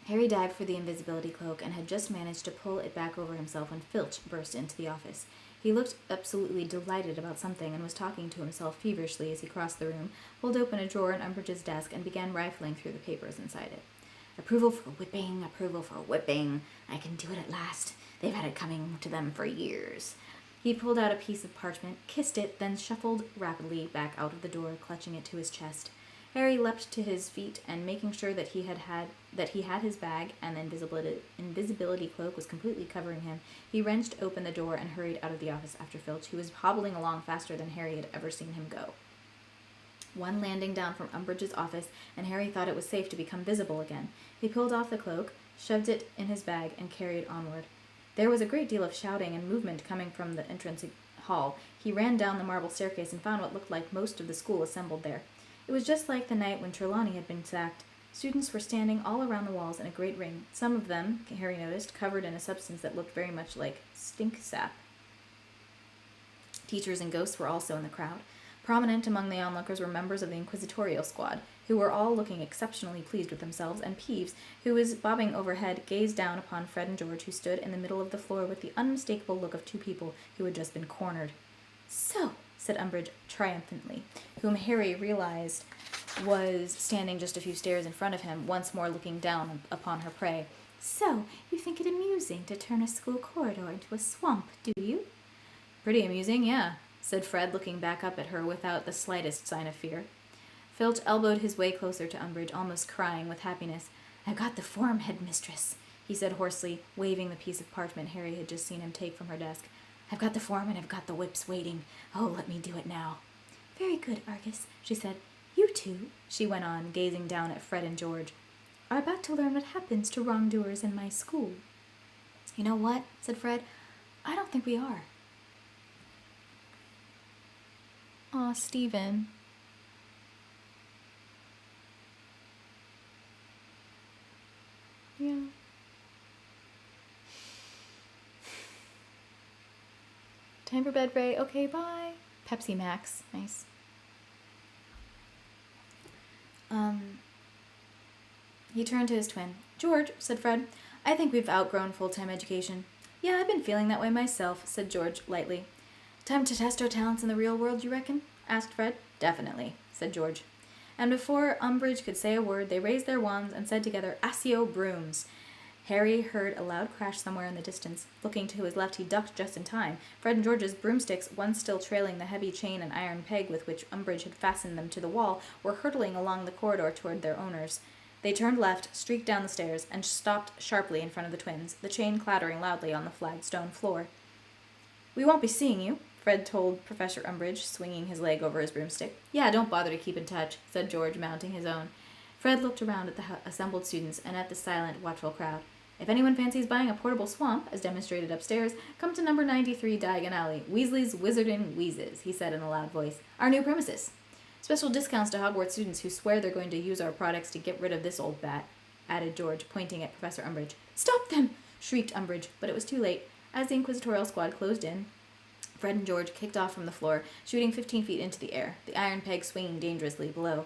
Harry dived for the invisibility cloak and had just managed to pull it back over himself when Filch burst into the office. He looked absolutely delighted about something and was talking to himself feverishly as he crossed the room, pulled open a drawer in Umbridge's desk, and began rifling through the papers inside it. Approval for whipping, approval for whipping. I can do it at last. They've had it coming to them for years. He pulled out a piece of parchment, kissed it, then shuffled rapidly back out of the door, clutching it to his chest. Harry leapt to his feet, and making sure that he had his bag and the invisibility cloak was completely covering him, he wrenched open the door and hurried out of the office after Filch, who was hobbling along faster than Harry had ever seen him go. One landing down from Umbridge's office, and Harry thought it was safe to become visible again. He pulled off the cloak, shoved it in his bag, and carried onward. There was a great deal of shouting and movement coming from the entrance hall. He ran down the marble staircase and found what looked like most of the school assembled there. It was just like the night when Trelawney had been sacked. Students were standing all around the walls in a great ring, some of them, Harry noticed, covered in a substance that looked very much like stink sap. Teachers and ghosts were also in the crowd. Prominent among the onlookers were members of the Inquisitorial Squad, who were all looking exceptionally pleased with themselves, and Peeves, who was bobbing overhead, gazed down upon Fred and George, who stood in the middle of the floor with the unmistakable look of two people who had just been cornered. "So," said Umbridge triumphantly, whom Harry realized was standing just a few stairs in front of him, once more looking down upon her prey. "So, you think it amusing to turn a school corridor into a swamp, do you?" "Pretty amusing, yeah," said Fred, looking back up at her without the slightest sign of fear. Filch elbowed his way closer to Umbridge, almost crying with happiness. "I've got the form, headmistress," he said hoarsely, waving the piece of parchment Harry had just seen him take from her desk. "I've got the form and I've got the whips waiting. Oh, let me do it now." "Very good, Argus," she said. "You two," she went on, gazing down at Fred and George, "are about to learn what happens to wrongdoers in my school." "You know what?" said Fred. "I don't think we are." Aw, Stephen. Yeah. Time for bed, Ray. Okay, bye. Pepsi Max. Nice. He turned to his twin. "George," said Fred, "I think we've outgrown full-time education." "Yeah, I've been feeling that way myself," said George lightly. "Time to test our talents in the real world, you reckon?" asked Fred. "Definitely," said George. And before Umbridge could say a word, they raised their wands and said together, "Accio Brooms." Harry heard a loud crash somewhere in the distance. Looking to his left, he ducked just in time. Fred and George's broomsticks, once still trailing the heavy chain and iron peg with which Umbridge had fastened them to the wall, were hurtling along the corridor toward their owners. They turned left, streaked down the stairs, and stopped sharply in front of the twins, the chain clattering loudly on the flagstone floor. "We won't be seeing you," Fred told Professor Umbridge, swinging his leg over his broomstick. "Yeah, don't bother to keep in touch," said George, mounting his own. Fred looked around at the assembled students and at the silent, watchful crowd. "If anyone fancies buying a portable swamp, as demonstrated upstairs, come to number 93 Diagon Alley, Weasley's Wizarding Wheezes," he said in a loud voice. "Our new premises. Special discounts to Hogwarts students who swear they're going to use our products to get rid of this old bat," added George, pointing at Professor Umbridge. "Stop them!" shrieked Umbridge, but it was too late. As the inquisitorial squad closed in, Fred and George kicked off from the floor, shooting 15 feet into the air, the iron peg swinging dangerously below.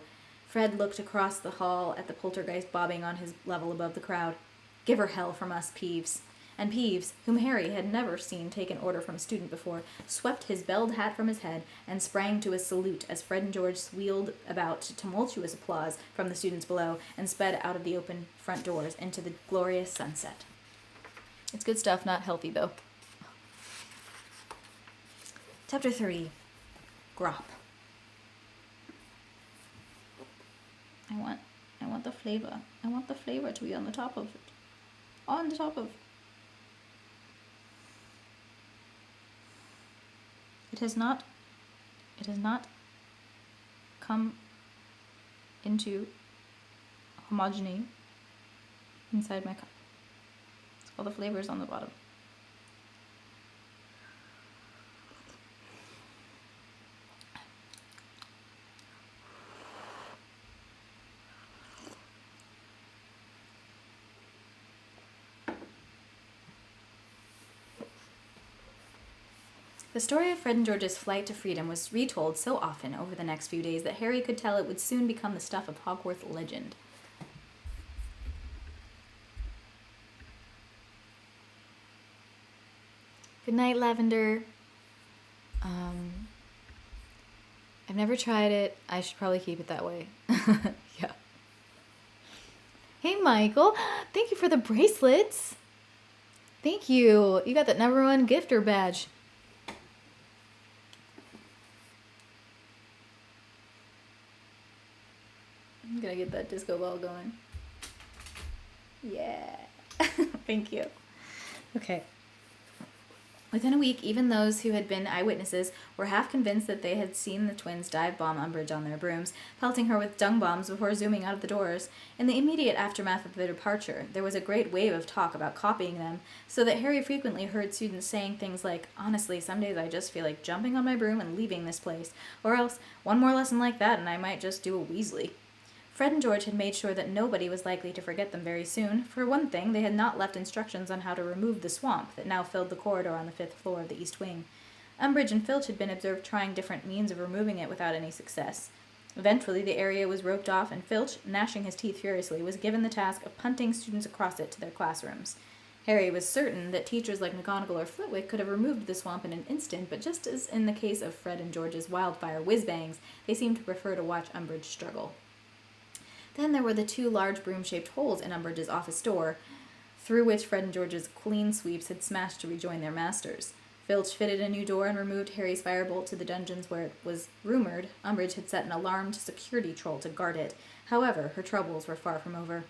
Fred looked across the hall at the poltergeist bobbing on his level above the crowd. "Give her hell from us, Peeves." And Peeves, whom Harry had never seen take an order from a student before, swept his belled hat from his head and sprang to a salute as Fred and George wheeled about to tumultuous applause from the students below and sped out of the open front doors into the glorious sunset. It's good stuff, not healthy, though. Chapter 3. Grop. I want the flavor. I want the flavor to be on the top of it. On the top of. It has not come into homogeny inside my cup. All the flavors on the bottom. The story of Fred and George's flight to freedom was retold so often over the next few days that Harry could tell it would soon become the stuff of Hogwarts legend. Good night, Lavender. I've never tried it. I should probably keep it that way. Yeah. Hey, Michael. Thank you for the bracelets. Thank you. You got that #1 gifter badge. I'm gonna get that disco ball going. Yeah. Thank you. Okay. Within a week, even those who had been eyewitnesses were half convinced that they had seen the twins dive bomb Umbridge on their brooms, pelting her with dung bombs before zooming out of the doors. In the immediate aftermath of their departure, there was a great wave of talk about copying them, so that Harry frequently heard students saying things like, "Honestly, some days I just feel like jumping on my broom and leaving this place," or else, "One more lesson like that and I might just do a Weasley." Fred and George had made sure that nobody was likely to forget them very soon. For one thing, they had not left instructions on how to remove the swamp that now filled the corridor on the 5th floor of the East Wing. Umbridge and Filch had been observed trying different means of removing it without any success. Eventually, the area was roped off, and Filch, gnashing his teeth furiously, was given the task of punting students across it to their classrooms. Harry was certain that teachers like McGonagall or Flitwick could have removed the swamp in an instant, but just as in the case of Fred and George's wildfire whiz-bangs, they seemed to prefer to watch Umbridge struggle. Then there were the 2 large broom-shaped holes in Umbridge's office door, through which Fred and George's clean sweeps had smashed to rejoin their masters. Filch fitted a new door and removed Harry's firebolt to the dungeons where it was rumored Umbridge had set an alarmed security troll to guard it. However, her troubles were far from over.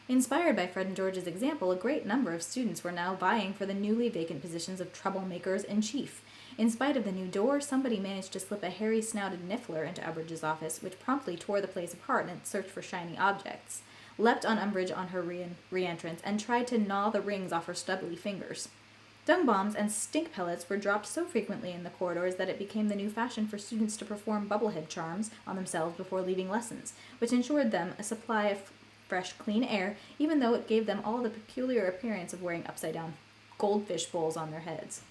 Inspired by Fred and George's example, a great number of students were now vying for the newly vacant positions of troublemakers-in-chief. In spite of the new door, somebody managed to slip a hairy-snouted niffler into Umbridge's office, which promptly tore the place apart in its search for shiny objects, leapt on Umbridge on her re-entrance, and tried to gnaw the rings off her stubbly fingers. Dung bombs and stink pellets were dropped so frequently in the corridors that it became the new fashion for students to perform bubblehead charms on themselves before leaving lessons, which ensured them a supply of fresh, clean air, even though it gave them all the peculiar appearance of wearing upside-down goldfish bowls on their heads.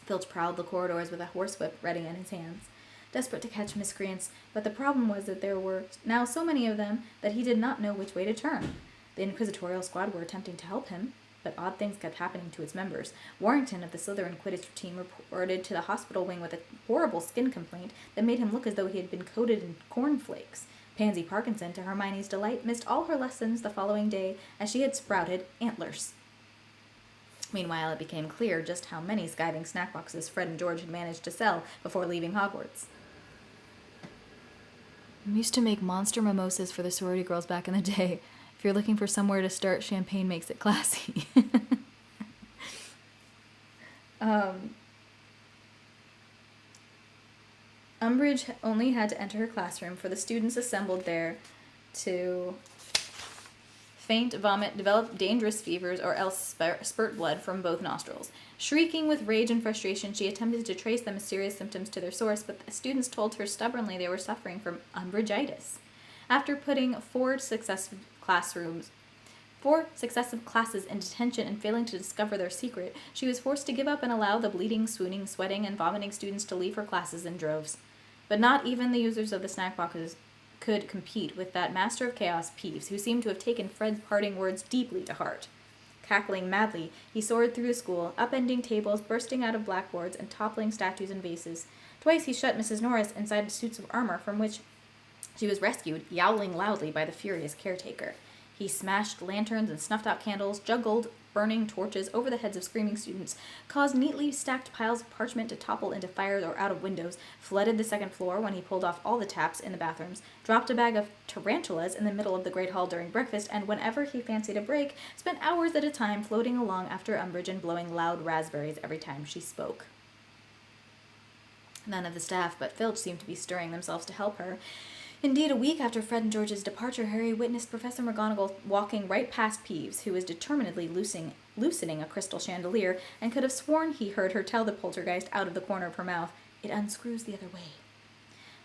Filch prowled the corridors with a horsewhip ready in his hands, desperate to catch miscreants, but the problem was that there were now so many of them that he did not know which way to turn. The inquisitorial squad were attempting to help him, but odd things kept happening to its members. Warrington of the Slytherin Quidditch team reported to the hospital wing with a horrible skin complaint that made him look as though he had been coated in cornflakes. Pansy Parkinson, to Hermione's delight, missed all her lessons the following day as she had sprouted antlers. Meanwhile, it became clear just how many skiving snack boxes Fred and George had managed to sell before leaving Hogwarts. I used to make monster mimosas for the sorority girls back in the day. If you're looking for somewhere to start, champagne makes it classy. Umbridge only had to enter her classroom for the students assembled there to faint, vomit, develop dangerous fevers, or else spurt blood from both nostrils. Shrieking with rage and frustration, she attempted to trace the mysterious symptoms to their source, but the students told her stubbornly they were suffering from Umbridgitis. After putting four successive classes in detention and failing to discover their secret, she was forced to give up and allow the bleeding, swooning, sweating, and vomiting students to leave her classes in droves. But not even the users of the snack boxes could compete with that master of chaos, Peeves, who seemed to have taken Fred's parting words deeply to heart. Cackling madly, he soared through the school, upending tables, bursting out of blackboards, and toppling statues and vases. Twice he shut Mrs. Norris inside suits of armor from which she was rescued, yowling loudly by the furious caretaker. He smashed lanterns and snuffed out candles, juggled burning torches over the heads of screaming students, caused neatly stacked piles of parchment to topple into fires or out of windows, flooded the second floor when he pulled off all the taps in the bathrooms, dropped a bag of tarantulas in the middle of the Great Hall during breakfast, and whenever he fancied a break, spent hours at a time floating along after Umbridge and blowing loud raspberries every time she spoke. None of the staff but Filch seemed to be stirring themselves to help her. Indeed, a week after Fred and George's departure, Harry witnessed Professor McGonagall walking right past Peeves, who was determinedly loosening a crystal chandelier, and could have sworn he heard her tell the poltergeist out of the corner of her mouth, "It unscrews the other way."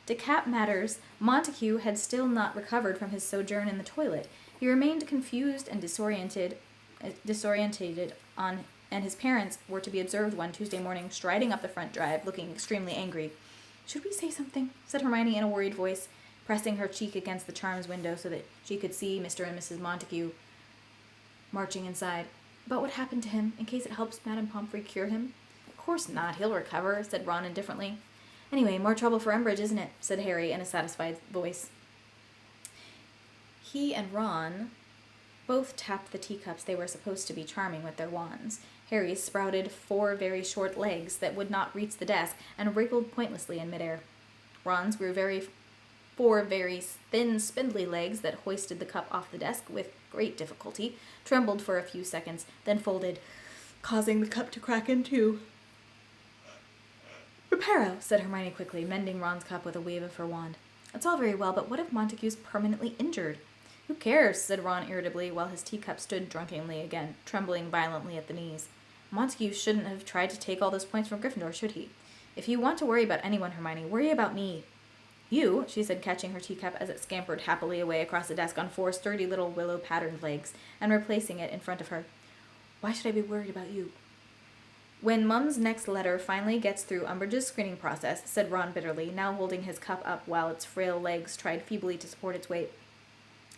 To cap matters, Montague had still not recovered from his sojourn in the toilet. He remained confused and disorientated and his parents were to be observed one Tuesday morning striding up the front drive, looking extremely angry. "Should we say something?" said Hermione in a worried voice, pressing her cheek against the Charms window so that she could see Mr. and Mrs. Montague marching inside. "About what happened to him, in case it helps Madame Pomfrey cure him?" "Of course not. He'll recover," said Ron indifferently. "Anyway, more trouble for Umbridge, isn't it?" said Harry in a satisfied voice. He and Ron both tapped the teacups they were supposed to be charming with their wands. Harry's sprouted 4 very short legs that would not reach the desk and wriggled pointlessly in midair. Ron's grew 4 very thin, spindly legs that hoisted the cup off the desk with great difficulty, trembled for a few seconds, then folded, causing the cup to crack in two. "Reparo," said Hermione quickly, mending Ron's cup with a wave of her wand. "It's all very well, but what if Montague's permanently injured?" "Who cares?" said Ron irritably, while his teacup stood drunkenly again, trembling violently at the knees. "Montague shouldn't have tried to take all those points from Gryffindor, should he? If you want to worry about anyone, Hermione, worry about me." "You," she said, catching her teacup as it scampered happily away across the desk on 4 sturdy little willow-patterned legs, and replacing it in front of her. "Why should I be worried about you?" "When Mum's next letter finally gets through Umbridge's screening process," said Ron bitterly, now holding his cup up while its frail legs tried feebly to support its weight,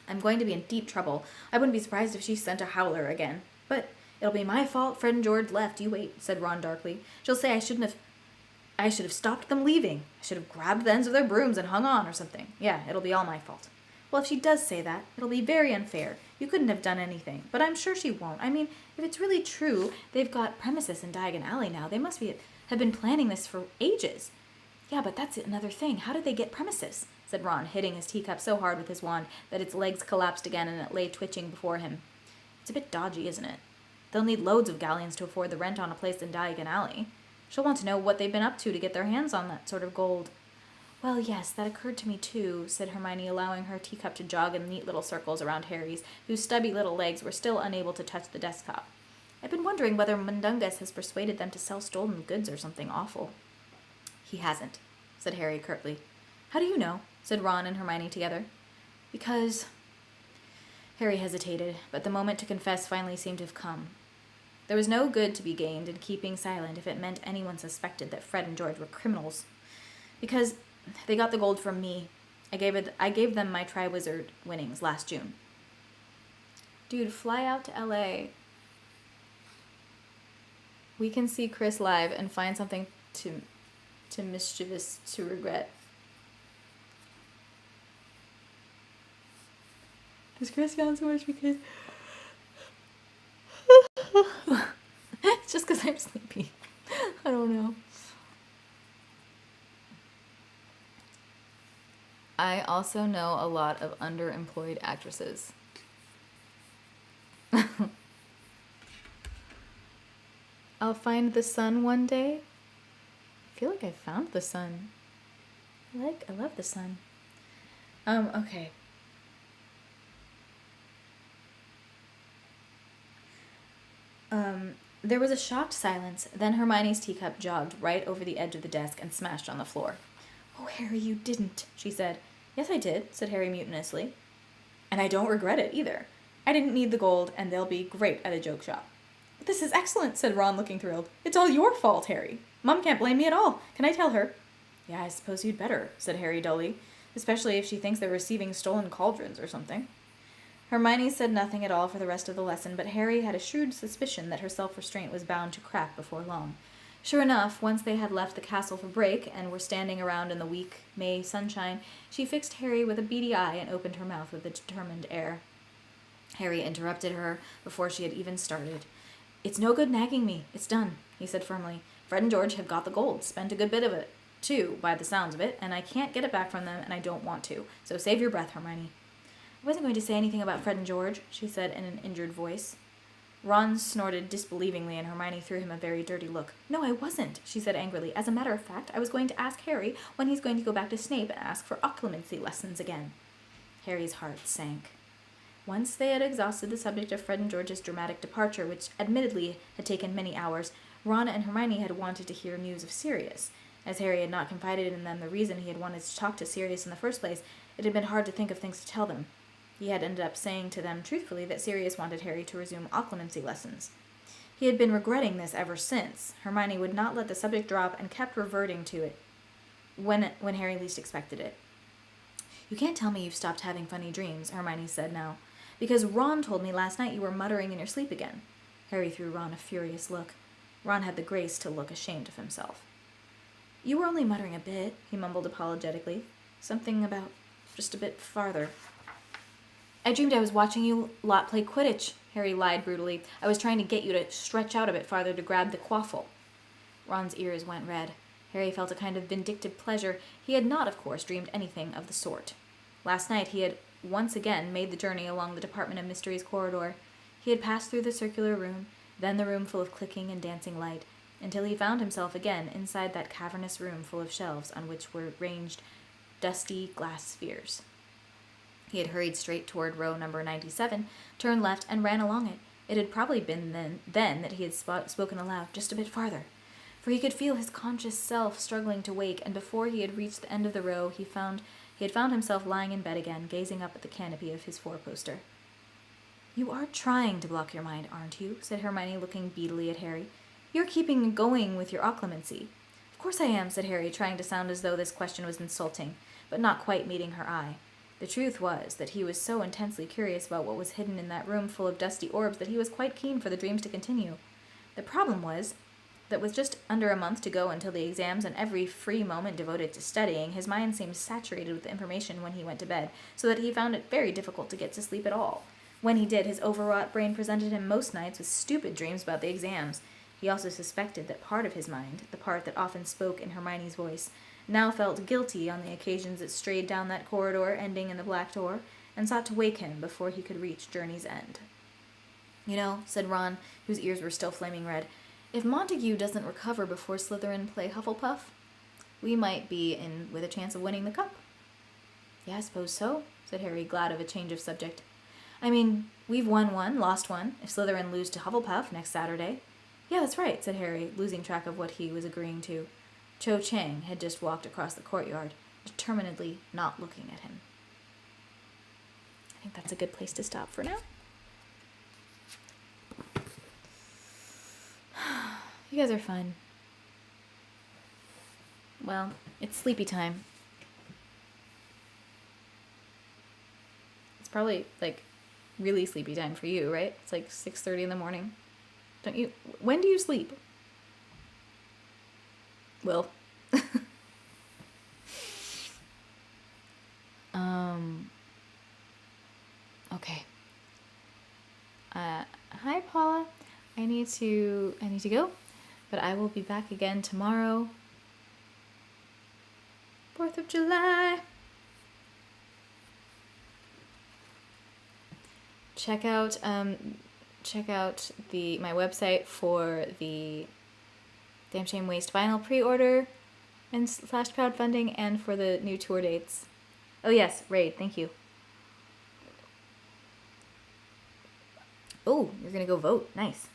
"I'm going to be in deep trouble. I wouldn't be surprised if she sent a howler again. But it'll be my fault Fred and George left, you wait," said Ron darkly. "She'll say I should have stopped them leaving. I should have grabbed the ends of their brooms and hung on or something. Yeah, it'll be all my fault." "Well, if she does say that, it'll be very unfair. You couldn't have done anything. But I'm sure she won't. I mean, if it's really true they've got premises in Diagon Alley now, they must have been planning this for ages." "Yeah, but that's another thing. How did they get premises?" said Ron, hitting his teacup so hard with his wand that its legs collapsed again and it lay twitching before him. "It's a bit dodgy, isn't it? They'll need loads of galleons to afford the rent on a place in Diagon Alley. She'll want to know what they've been up to get their hands on that sort of gold." "Well, yes, that occurred to me too," said Hermione, allowing her teacup to jog in neat little circles around Harry's, whose stubby little legs were still unable to touch the desk top. "I've been wondering whether Mundungus has persuaded them to sell stolen goods or something awful." "He hasn't," said Harry curtly. "How do you know?" said Ron and Hermione together. "Because—" Harry hesitated, but the moment to confess finally seemed to have come. There was no good to be gained in keeping silent if it meant anyone suspected that Fred and George were criminals. "Because they got the gold from me. I gave them my Triwizard winnings last June." "Dude, fly out to LA. We can see Chris live and find something to mischievous to regret." Does Chris yawn so much because... It's just because I'm sleepy. I don't know. I also know a lot of underemployed actresses. I'll find the sun one day. I feel like I found the sun. I love the sun. Okay. There was a shocked silence. Then Hermione's teacup jogged right over the edge of the desk and smashed on the floor. "Oh, Harry, you didn't," she said. "Yes, I did," said Harry mutinously. "And I don't regret it, either. I didn't need the gold, and they'll be great at a joke shop." "But this is excellent," said Ron, looking thrilled. "It's all your fault, Harry. Mum can't blame me at all. Can I tell her?" "Yeah, I suppose you'd better," said Harry dully, "especially if she thinks they're receiving stolen cauldrons or something." Hermione said nothing at all for the rest of the lesson, but Harry had a shrewd suspicion that her self-restraint was bound to crack before long. Sure enough, once they had left the castle for break and were standing around in the weak May sunshine, she fixed Harry with a beady eye and opened her mouth with a determined air. Harry interrupted her before she had even started. "It's no good nagging me. It's done," he said firmly. "Fred and George have got the gold, spent a good bit of it, too, by the sounds of it, and I can't get it back from them, and I don't want to. So save your breath, Hermione." "I wasn't going to say anything about Fred and George," she said in an injured voice. Ron snorted disbelievingly, and Hermione threw him a very dirty look. "No, I wasn't," she said angrily. "As a matter of fact, I was going to ask Harry when he's going to go back to Snape and ask for occlumency lessons again." Harry's heart sank. Once they had exhausted the subject of Fred and George's dramatic departure, which admittedly had taken many hours, Ron and Hermione had wanted to hear news of Sirius. As Harry had not confided in them the reason he had wanted to talk to Sirius in the first place, it had been hard to think of things to tell them. He had ended up saying to them truthfully that Sirius wanted Harry to resume occlumency lessons. He had been regretting this ever since. Hermione would not let the subject drop and kept reverting to it when Harry least expected it. "You can't tell me you've stopped having funny dreams," Hermione said now, "because Ron told me last night you were muttering in your sleep again." Harry threw Ron a furious look. Ron had the grace to look ashamed of himself. "You were only muttering a bit," he mumbled apologetically. "Something about just a bit farther." "I dreamed I was watching you lot play Quidditch," Harry lied brutally. "I was trying to get you to stretch out a bit farther to grab the quaffle." Ron's ears went red. Harry felt a kind of vindictive pleasure. He had not, of course, dreamed anything of the sort. Last night he had once again made the journey along the Department of Mysteries corridor. He had passed through the circular room, then the room full of clicking and dancing light, until he found himself again inside that cavernous room full of shelves on which were ranged dusty glass spheres. He had hurried straight toward row number 97, turned left, and ran along it. It had probably been then that he had spoken aloud, "Just a bit farther," for he could feel his conscious self struggling to wake, and before he had reached the end of the row, he had found himself lying in bed again, gazing up at the canopy of his four-poster. "You are trying to block your mind, aren't you?" said Hermione, looking beadily at Harry. "You're keeping going with your occlumency." "Of course I am," said Harry, trying to sound as though this question was insulting, but not quite meeting her eye. The truth was that he was so intensely curious about what was hidden in that room full of dusty orbs that he was quite keen for the dreams to continue. The problem was that with just under a month to go until the exams and every free moment devoted to studying, his mind seemed saturated with information when he went to bed, so that he found it very difficult to get to sleep at all. When he did, his overwrought brain presented him most nights with stupid dreams about the exams. He also suspected that part of his mind, the part that often spoke in Hermione's voice, now felt guilty on the occasions it strayed down that corridor ending in the black door, and sought to wake him before he could reach Journey's End. "You know," said Ron, whose ears were still flaming red, "if Montague doesn't recover before Slytherin play Hufflepuff, we might be in with a chance of winning the cup." "Yeah, I suppose so," said Harry, glad of a change of subject. "I mean, we've won one, lost one, if Slytherin lose to Hufflepuff next Saturday." "Yeah, that's right," said Harry, losing track of what he was agreeing to. Cho Chang had just walked across the courtyard, determinedly not looking at him. I think that's a good place to stop for now. You guys are fun. Well, it's sleepy time. It's probably, really sleepy time for you, right? It's 6:30 in the morning. Don't you... When do you sleep? Will. Okay. need to go, but I will be back again tomorrow. 4th of July. Check out my website for the Damn Shame Waste vinyl pre-order and / crowdfunding, and for the new tour dates. Oh yes, Raid, thank you. Oh, you're gonna go vote. Nice.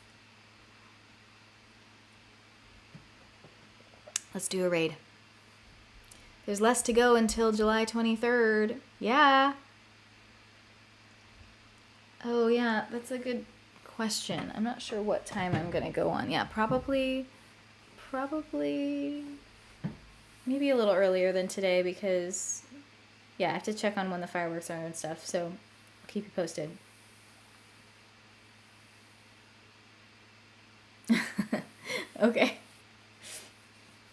Let's do a raid. There's less to go until July 23rd. Yeah. Oh yeah, that's a good question. I'm not sure what time I'm gonna go on. Yeah, probably maybe a little earlier than today, because yeah, I have to check on when the fireworks are and stuff, so I'll keep you posted. Okay.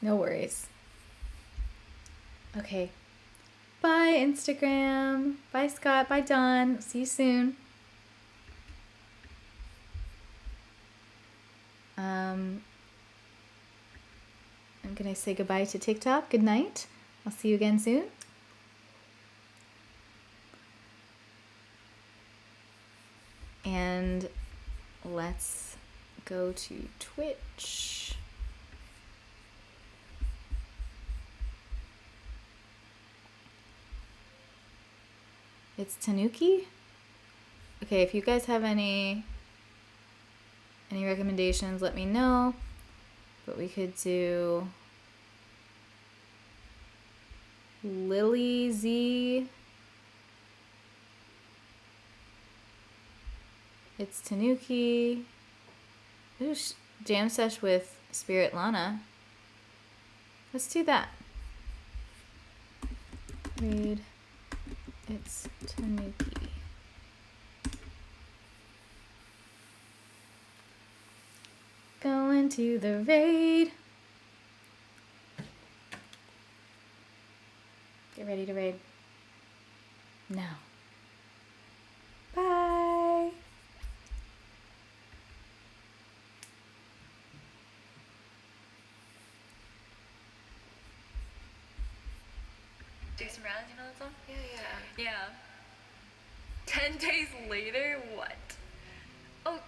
No worries. Okay. Bye, Instagram. Bye, Scott. Bye, Dawn. See you soon. I'm gonna say goodbye to TikTok. Good night. I'll see you again soon. And let's go to Twitch. It's Tanuki? Okay, if you guys have any recommendations, let me know. But we could do Lily Z. It's Tanuki. Ooh, jam sesh with Spirit Lana. Let's do that. Read. It's Tanuki. Going to the raid. Get ready to raid. Now. Bye. Jason Brown, you know that song? Yeah. 10 days later, what? Oh,